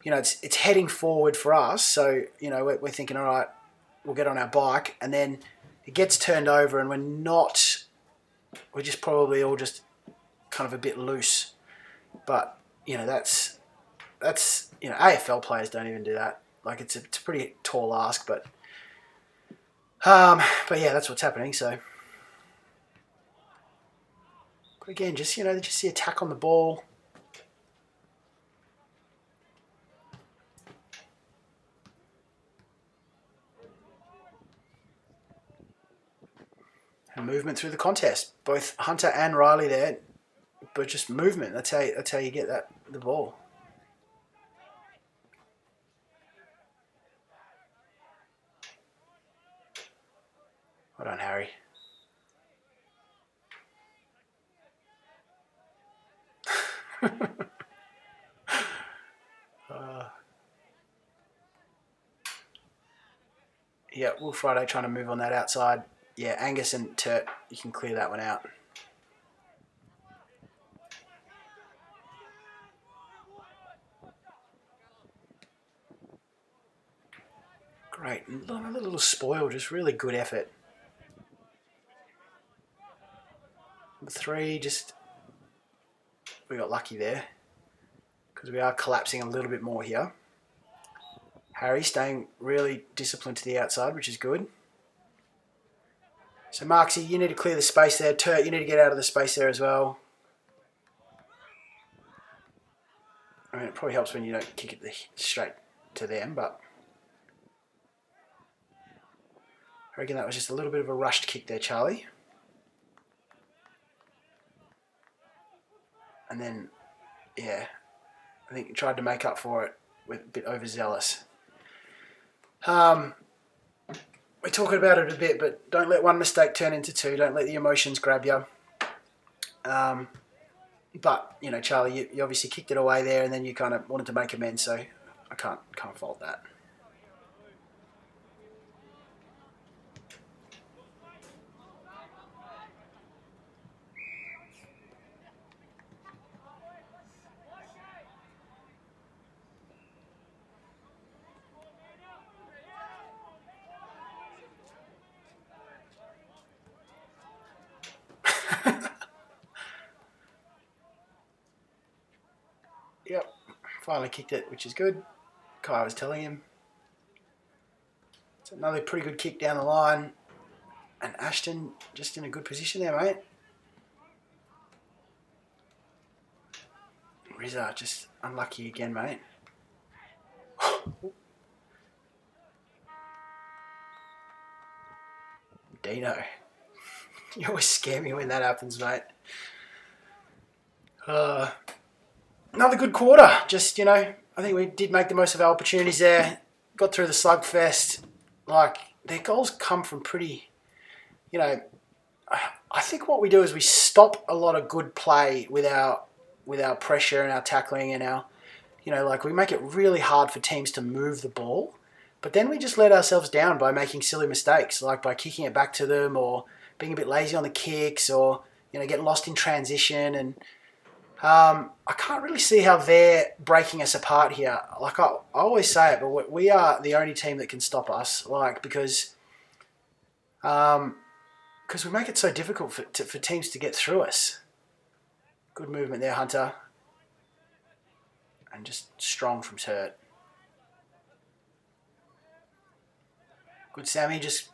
it's heading forward for us. So we're thinking, all right, we'll get on our bike, and then it gets turned over, and we're just probably all just kind of a bit loose. But that's AFL players don't even do that. Like it's a pretty tall ask, but yeah, that's what's happening. So but again, just the attack on the ball. And movement through the contest. Both Hunter and Riley there, but just movement. That's how you get the ball. Well done, Harry. Yeah, Will Friday trying to move on that outside. Yeah, Angus and Turt, you can clear that one out. Great. Another little spoil, just really good effort. Number 3, we got lucky there because we are collapsing a little bit more here. Harry staying really disciplined to the outside, which is good. So Marksy, you need to clear the space there. Turt, you need to get out of the space there as well. I mean, it probably helps when you don't kick it straight to them, but I reckon that was just a little bit of a rushed kick there, Charlie. And then, yeah, I think he tried to make up for it with a bit overzealous. We're talking about it a bit, but don't let one mistake turn into 2. Don't let the emotions grab you. But, Charlie, you obviously kicked it away there, and then you kind of wanted to make amends, so I can't fault that. Yep, finally kicked it, which is good. Kai was telling him. It's another pretty good kick down the line. And Ashton just in a good position there, mate. Rizza just unlucky again, mate. Dino. You always scare me when that happens, mate. Another good quarter. Just, I think we did make the most of our opportunities there. Got through the slugfest. Like, their goals come from pretty, I think what we do is we stop a lot of good play with our pressure and our tackling and our, we make it really hard for teams to move the ball. But then we just let ourselves down by making silly mistakes, like by kicking it back to them or being a bit lazy on the kicks or, getting lost in transition. And I can't really see how they're breaking us apart here. Like I always say it, but we are the only team that can stop us, because we make it so difficult for teams to get through us. Good movement there, Hunter. And just strong from Turt. Good Sammy, just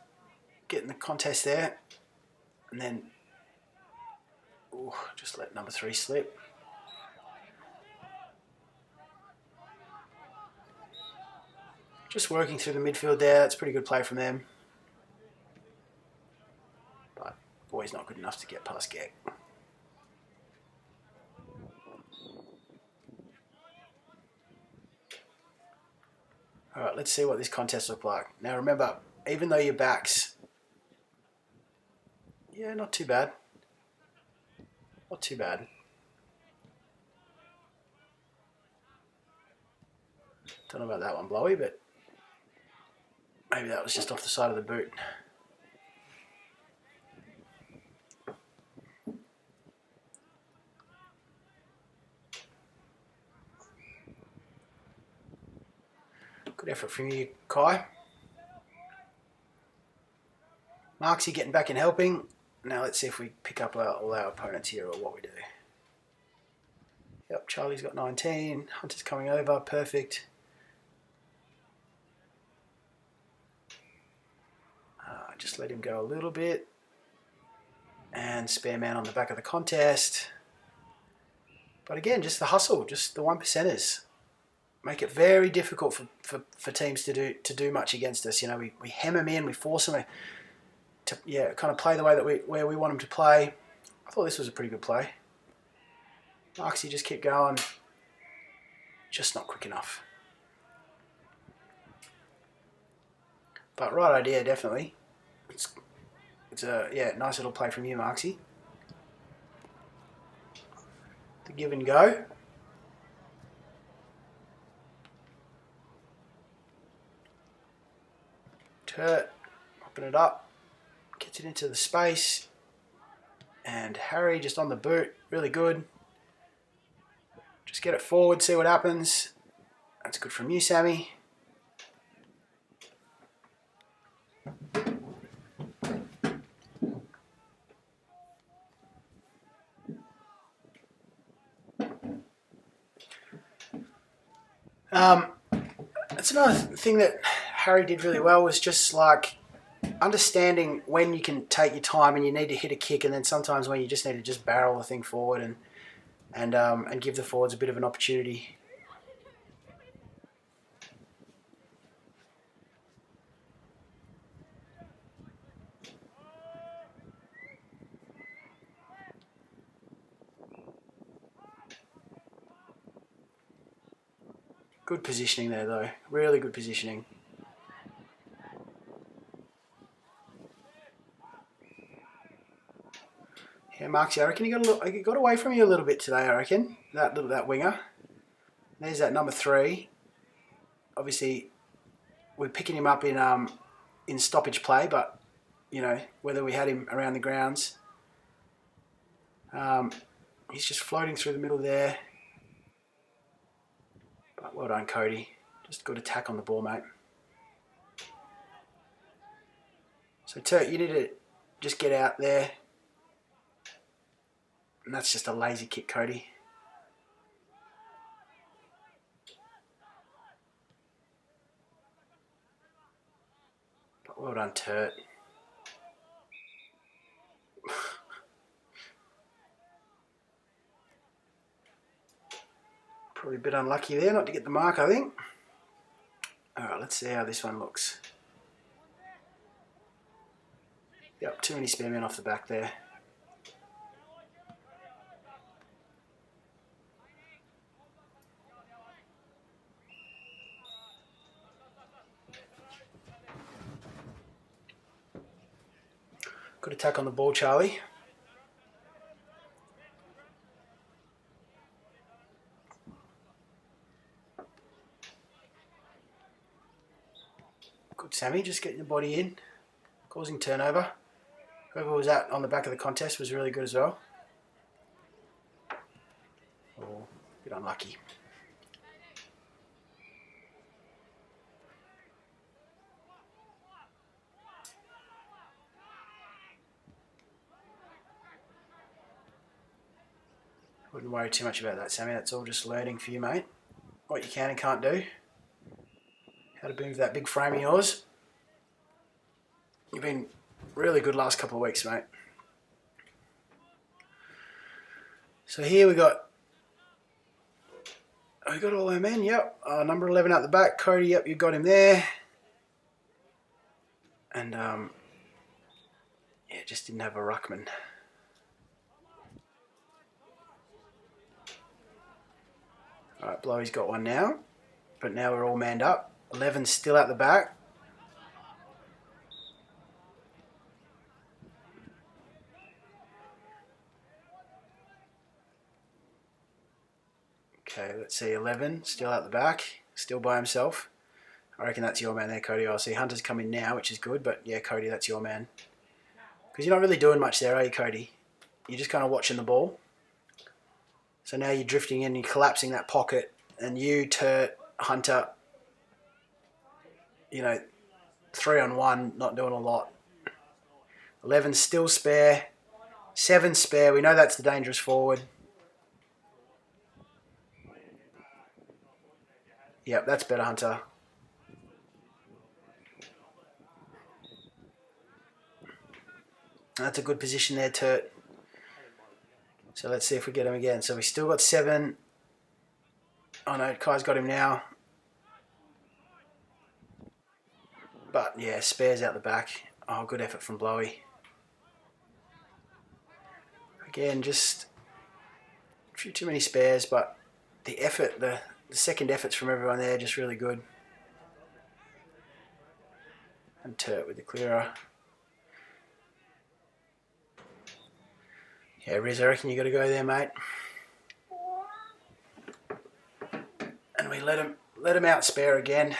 getting the contest there. And then, just let number 3 slip. Just working through the midfield there. That's pretty good play from them. always not good enough to get past Gek. Alright, let's see what this contest looks like. Now remember, even though your backs... Yeah, not too bad. Not too bad. Don't know about that one, Blowy, but maybe that was just off the side of the boot. Good effort from you, Kai. Marksy getting back and helping. Now let's see if we pick up all our opponents here or what we do. Yep, Charlie's got 19. Hunter's coming over. Perfect. Just let him go a little bit. And spare man on the back of the contest. But again, just the hustle, just the 1%ers. Make it very difficult for teams to do much against us. You know, we hem them in, we force them to kind of play the way that where we want them to play. I thought this was a pretty good play. Marksy just kept going, just not quick enough. But right idea, definitely. It's a nice little play from you, Marksy. The give and go. Turt, mopping it up, gets it into the space, and Harry just on the boot, really good. Just get it forward, see what happens. That's good from you, Sammy. That's another thing that Harry did really well, was just like understanding when you can take your time and you need to hit a kick, and then sometimes when you just need to just barrel the thing forward and give the forwards a bit of an opportunity. Good positioning there though, really good positioning. Yeah, Marksy, I reckon he got away from you a little bit today, I reckon, that winger. There's that number 3. Obviously, we're picking him up in stoppage play, but, you know, whether we had him around the grounds, he's just floating through the middle there. But well done, Cody. Just good attack on the ball, mate. So, Turt, you need to just get out there. And that's just a lazy kick, Cody. But well done, Turt. Probably a bit unlucky there not to get the mark, I think. Alright, let's see how this one looks. Yep, too many spare men off the back there. Good attack on the ball, Charlie. Good, Sammy, just getting the body in, causing turnover. Whoever was out on the back of the contest was really good as well. Oh, a bit unlucky. Wouldn't worry too much about that, Sammy. That's all just learning for you, mate. What you can and can't do. How to move that big frame of yours. You've been really good last couple of weeks, mate. So here we got all our men, yep. Number 11 out the back, Cody, yep, you got him there. And yeah, just didn't have a ruckman. Alright, Blowy's got one now, but now we're all manned up. 11's still at the back. Okay, let's see, 11 still at the back, still by himself. I reckon that's your man there, Cody. I'll see Hunter's coming now, which is good, but yeah, Cody, that's your man. Because you're not really doing much there, are you, Cody? You're just kind of watching the ball. So now you're drifting in, you're collapsing that pocket, and you, Turt, Hunter, 3-on-1, not doing a lot. 11 still spare, 7 spare. We know that's the dangerous forward. Yep, that's better, Hunter. That's a good position there, Turt. So let's see if we get him again. So we still got 7. Oh no, Kai's got him now. But yeah, spares out the back. Oh, good effort from Blowy. Again, just a few too many spares, but the effort, the second efforts from everyone there, just really good. And Turt with the clearer. Yeah, Riz, I reckon you got to go there, mate. And we let him out spare again.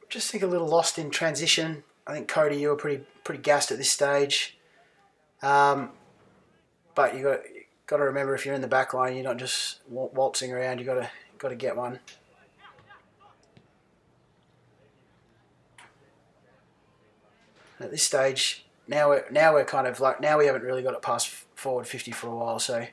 Just think a little lost in transition. I think Cody, you were pretty gassed at this stage. But you got to remember, if you're in the back line, you're not just waltzing around. You got to get one. At this stage, now we're kind of like, now we haven't really got it past forward 50 for a while. So,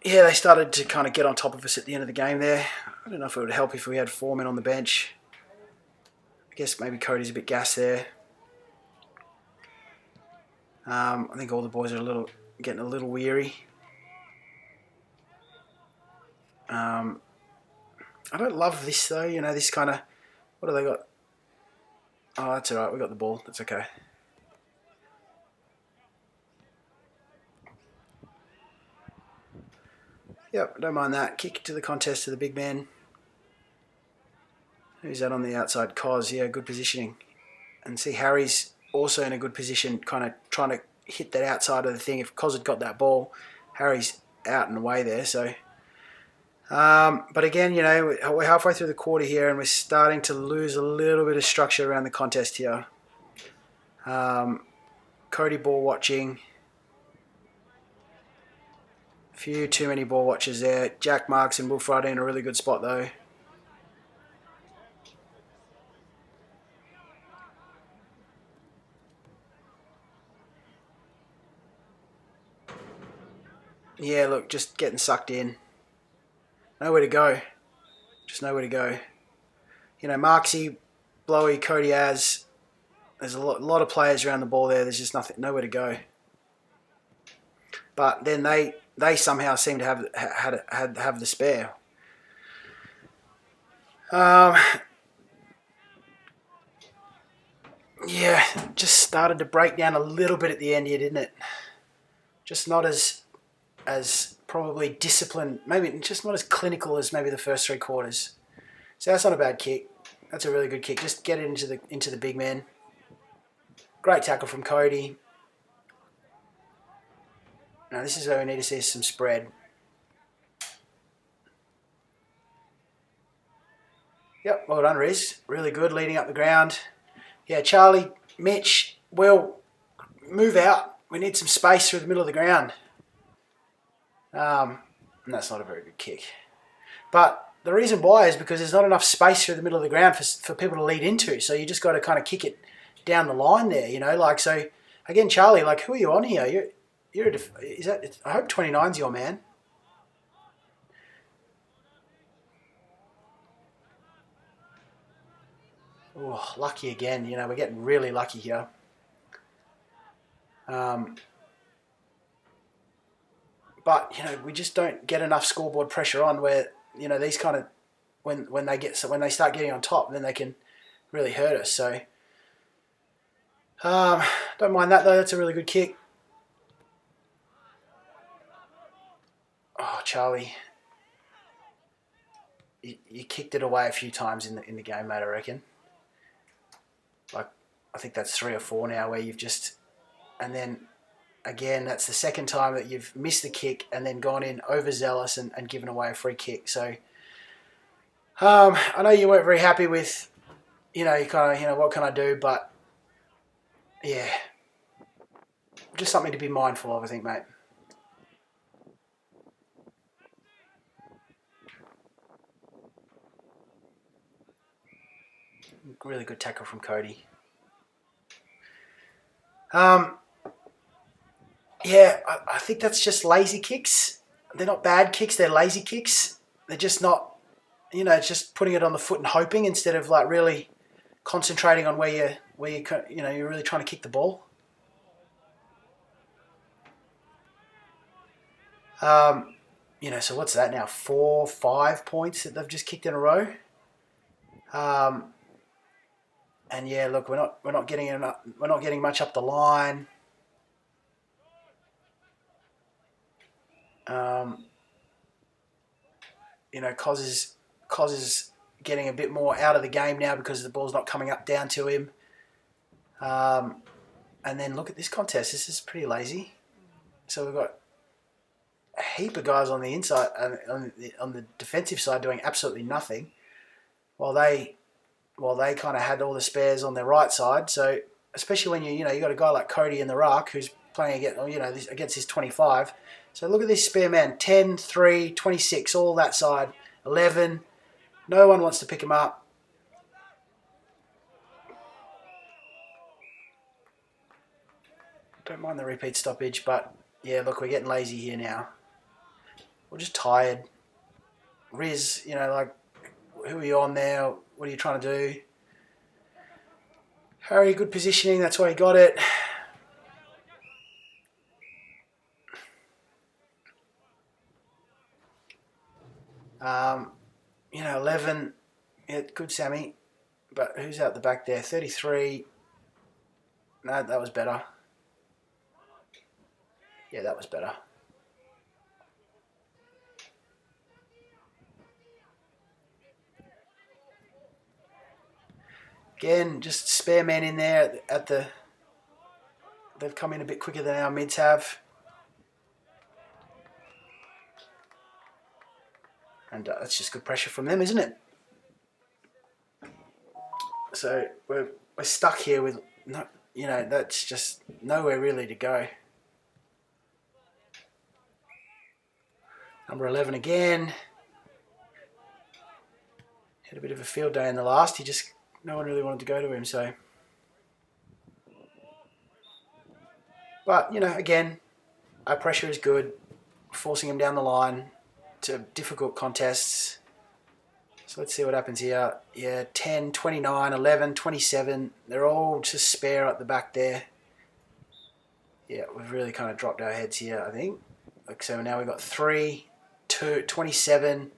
yeah, they started to kind of get on top of us at the end of the game there. I don't know if it would help if we had 4 men on the bench. I guess maybe Cody's a bit gassed there. I think all the boys are getting a little weary. I don't love this though, this kind of, what do they got? Oh, that's alright, we got the ball, that's okay. Yep, don't mind that. Kick to the contest to the big man. Who's that on the outside? Cos, yeah, good positioning. And see, Harry's also in a good position, kind of trying to hit that outside of the thing. If Cos had got that ball, Harry's out and away there, so... but again, we're halfway through the quarter here and we're starting to lose a little bit of structure around the contest here. Cody ball watching. A few too many ball watchers there. Jack Marks and Will Friday in a really good spot though. Yeah, look, just getting sucked in. Nowhere to go. Just nowhere to go. Marksy, Blowy, Cody Az. There's a lot of players around the ball there. There's just nowhere to go. But then they somehow seem to have the spare. Yeah, just started to break down a little bit at the end here, didn't it? Just not as probably disciplined, maybe just not as clinical as maybe the first 3 quarters. So that's not a bad kick. That's a really good kick. Just get it into the big man. Great tackle from Cody. Now this is where we need to see some spread. Yep, well done, Riz. Really good, leading up the ground. Yeah, Charlie, Mitch, Will, move out. We need some space through the middle of the ground. And that's not a very good kick. But the reason why is because there's not enough space through the middle of the ground for people to lead into. So you just got to kind of kick it down the line there, so again, Charlie, who are you on here? I hope 29's your man. Oh, lucky again. We're getting really lucky here. but we just don't get enough scoreboard pressure on where these kind of when they start getting on top, then they can really hurt us. So don't mind that though. That's a really good kick. Oh, Charlie, you kicked it away a few times in the game, mate. I reckon. Like, I think that's 3 or 4 now where you've just, and then again, that's the second time that you've missed the kick and then gone in overzealous and given away a free kick. So I know you weren't very happy with, you kind of, what can I do? But yeah, just something to be mindful of, I think, mate. Really good tackle from Cody. Yeah, I think that's just lazy kicks. They're not bad kicks, they're lazy kicks. They're just not, it's just putting it on the foot and hoping instead of like really concentrating on where you're really trying to kick the ball. So what's that now? 4, 5 points that they've just kicked in a row. And yeah, look, we're not getting much up the line. Cos is getting a bit more out of the game now because the ball's not coming up down to him. And then look at this contest. This is pretty lazy. So we've got a heap of guys on the inside, on the defensive side, doing absolutely nothing, while they kind of had all the spares on their right side. So especially when you got a guy like Cody in the ruck who's playing against his 25. So look at this spare man: 10, 3, 26, all that side, 11. No one wants to pick him up. Don't mind the repeat stoppage, but yeah, look, we're getting lazy here now. We're just tired. Riz, like, who are you on there? What are you trying to do? Harry, good positioning. That's why he got it. 11. Yeah, good, Sammy. But who's out the back there? 33. No, that was better. Yeah, that was better. Again, just spare man in there at the... They've come in a bit quicker than our mids have. And that's just good pressure from them, isn't it? So we're stuck here with... that's just nowhere really to go. Number 11 again. Had a bit of a field day in the last. No one really wanted to go to him, so... But, again, our pressure is good. Forcing him down the line to difficult contests. So let's see what happens here. Yeah, 10, 29, 11, 27. They're all just spare at the back there. Yeah, we've really kind of dropped our heads here, I think. So now we've got 3, 2, 27,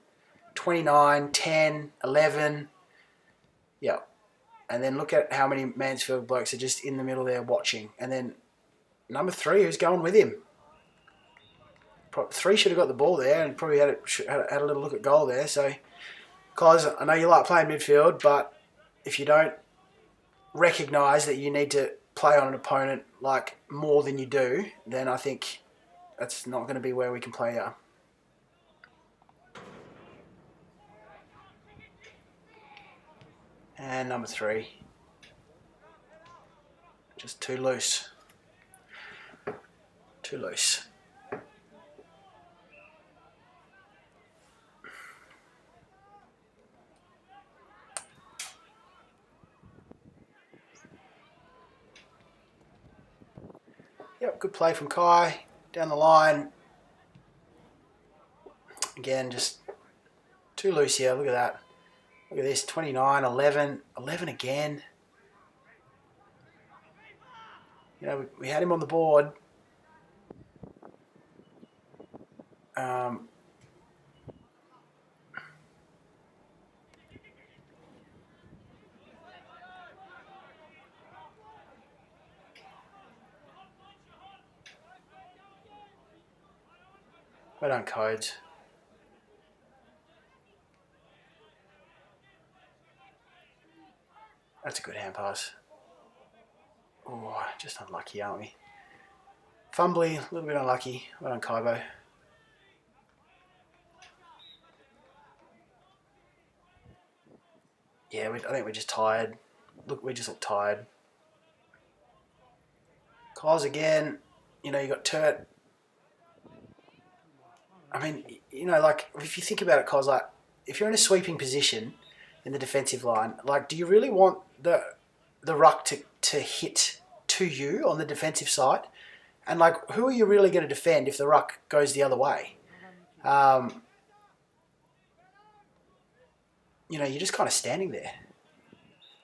29, 10, 11. Yeah. And then look at how many Mansfield blokes are just in the middle there watching. And then number 3, who's going with him? 3 should have got the ball there and probably had a little look at goal there. So, guys, I know you like playing midfield, but if you don't recognise that you need to play on an opponent like more than you do, then I think that's not going to be where we can play here. And number 3. Just too loose. Too loose. Yep, good play from Kai. Down the line. Again, just too loose here. Look at that. Look at this. 29, 11. 11 again. We had him on the board. Well done, Codes. That's a good hand pass. Oh, just unlucky, aren't we? Fumbly, a little bit unlucky. Well done, Kaibo. Yeah, I think we're just tired. Look, we just look tired. Kyle's again. You know, you got Turt. I mean, you know, like, if you think about it, Kyle's like, if you're in a sweeping position in the defensive line, like, do you really want the ruck to hit to you on the defensive side? And, like, who are you really going to defend if the ruck goes the other way? You know, you're just kind of standing there.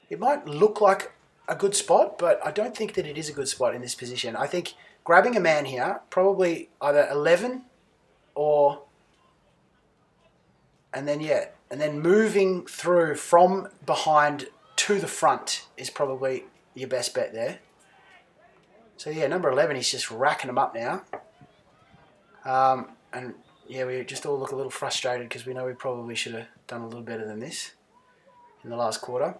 It might look like a good spot, but I don't think that it is a good spot in this position. I think grabbing a man here, probably either 11 or... And then moving through from behind to the front is probably your best bet there. So yeah, number 11, he's just racking them up now. And yeah, we just all look a little frustrated because we know we probably should have done a little better than this in the last quarter.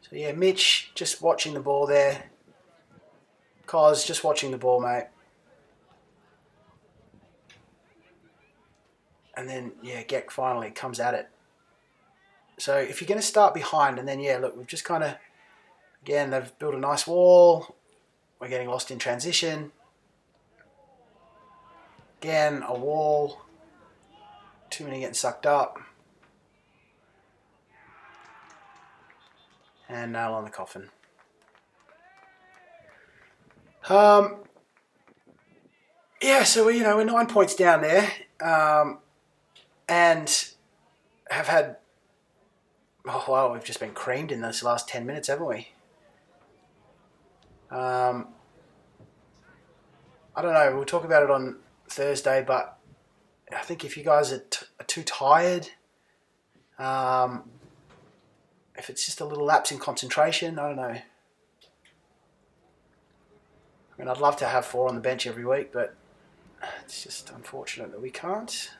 So yeah, Mitch just watching the ball there. Kaz just watching the ball, mate. And then, yeah, Gek finally comes at it. So if you're going to start behind and then, yeah, look, we've just kind of, again, they've built a nice wall. We're getting lost in transition. Again, a wall. Too many getting sucked up. And nail on the coffin. Yeah, so we're 9 points down there, and have had. Oh wow, we've just been creamed in those last 10 minutes, haven't we? I don't know. We'll talk about it on Thursday, but I think if you guys are too tired, if it's just a little lapse in concentration, I don't know. I mean, I'd love to have 4 on the bench every week, but it's just unfortunate that we can't.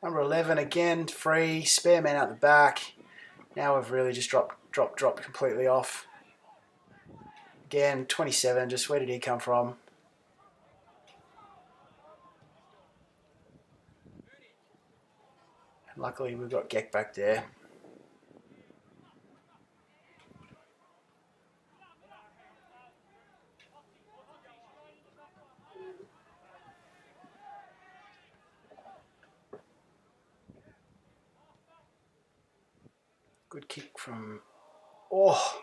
Number 11 again, free, spare man out the back. Now we've really just dropped completely off. Again, 27, just where did he come from? Luckily we've got Gek back there. Good kick from... Oh!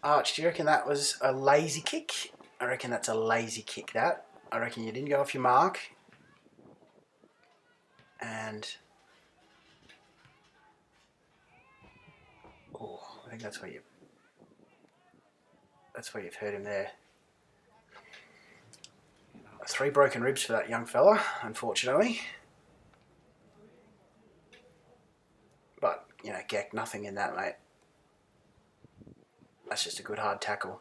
Arch, do you reckon that was a lazy kick? I reckon that's a lazy kick, that. I reckon you didn't go off your mark. And... Oh, I think that's where you've hurt him there. 3 broken ribs for that young fella, unfortunately. But, you know, Gek, nothing in that, mate. That's just a good hard tackle.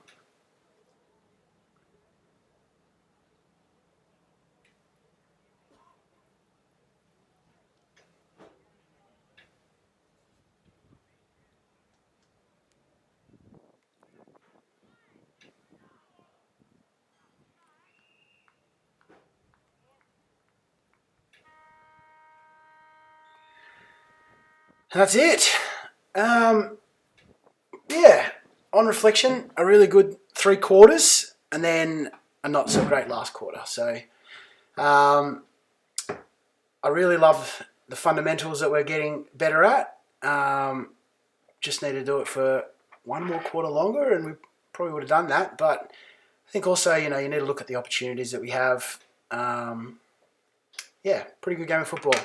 That's it. Yeah, on reflection, a really good 3 quarters and then a not so great last quarter. So I really love the fundamentals that we're getting better at. Just need to do it for 1 more quarter longer and we probably would have done that. But I think also, you need to look at the opportunities that we have. Yeah, pretty good game of football.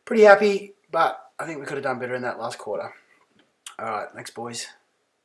Pretty happy, but I think we could have done better in that last quarter. All right, thanks, boys.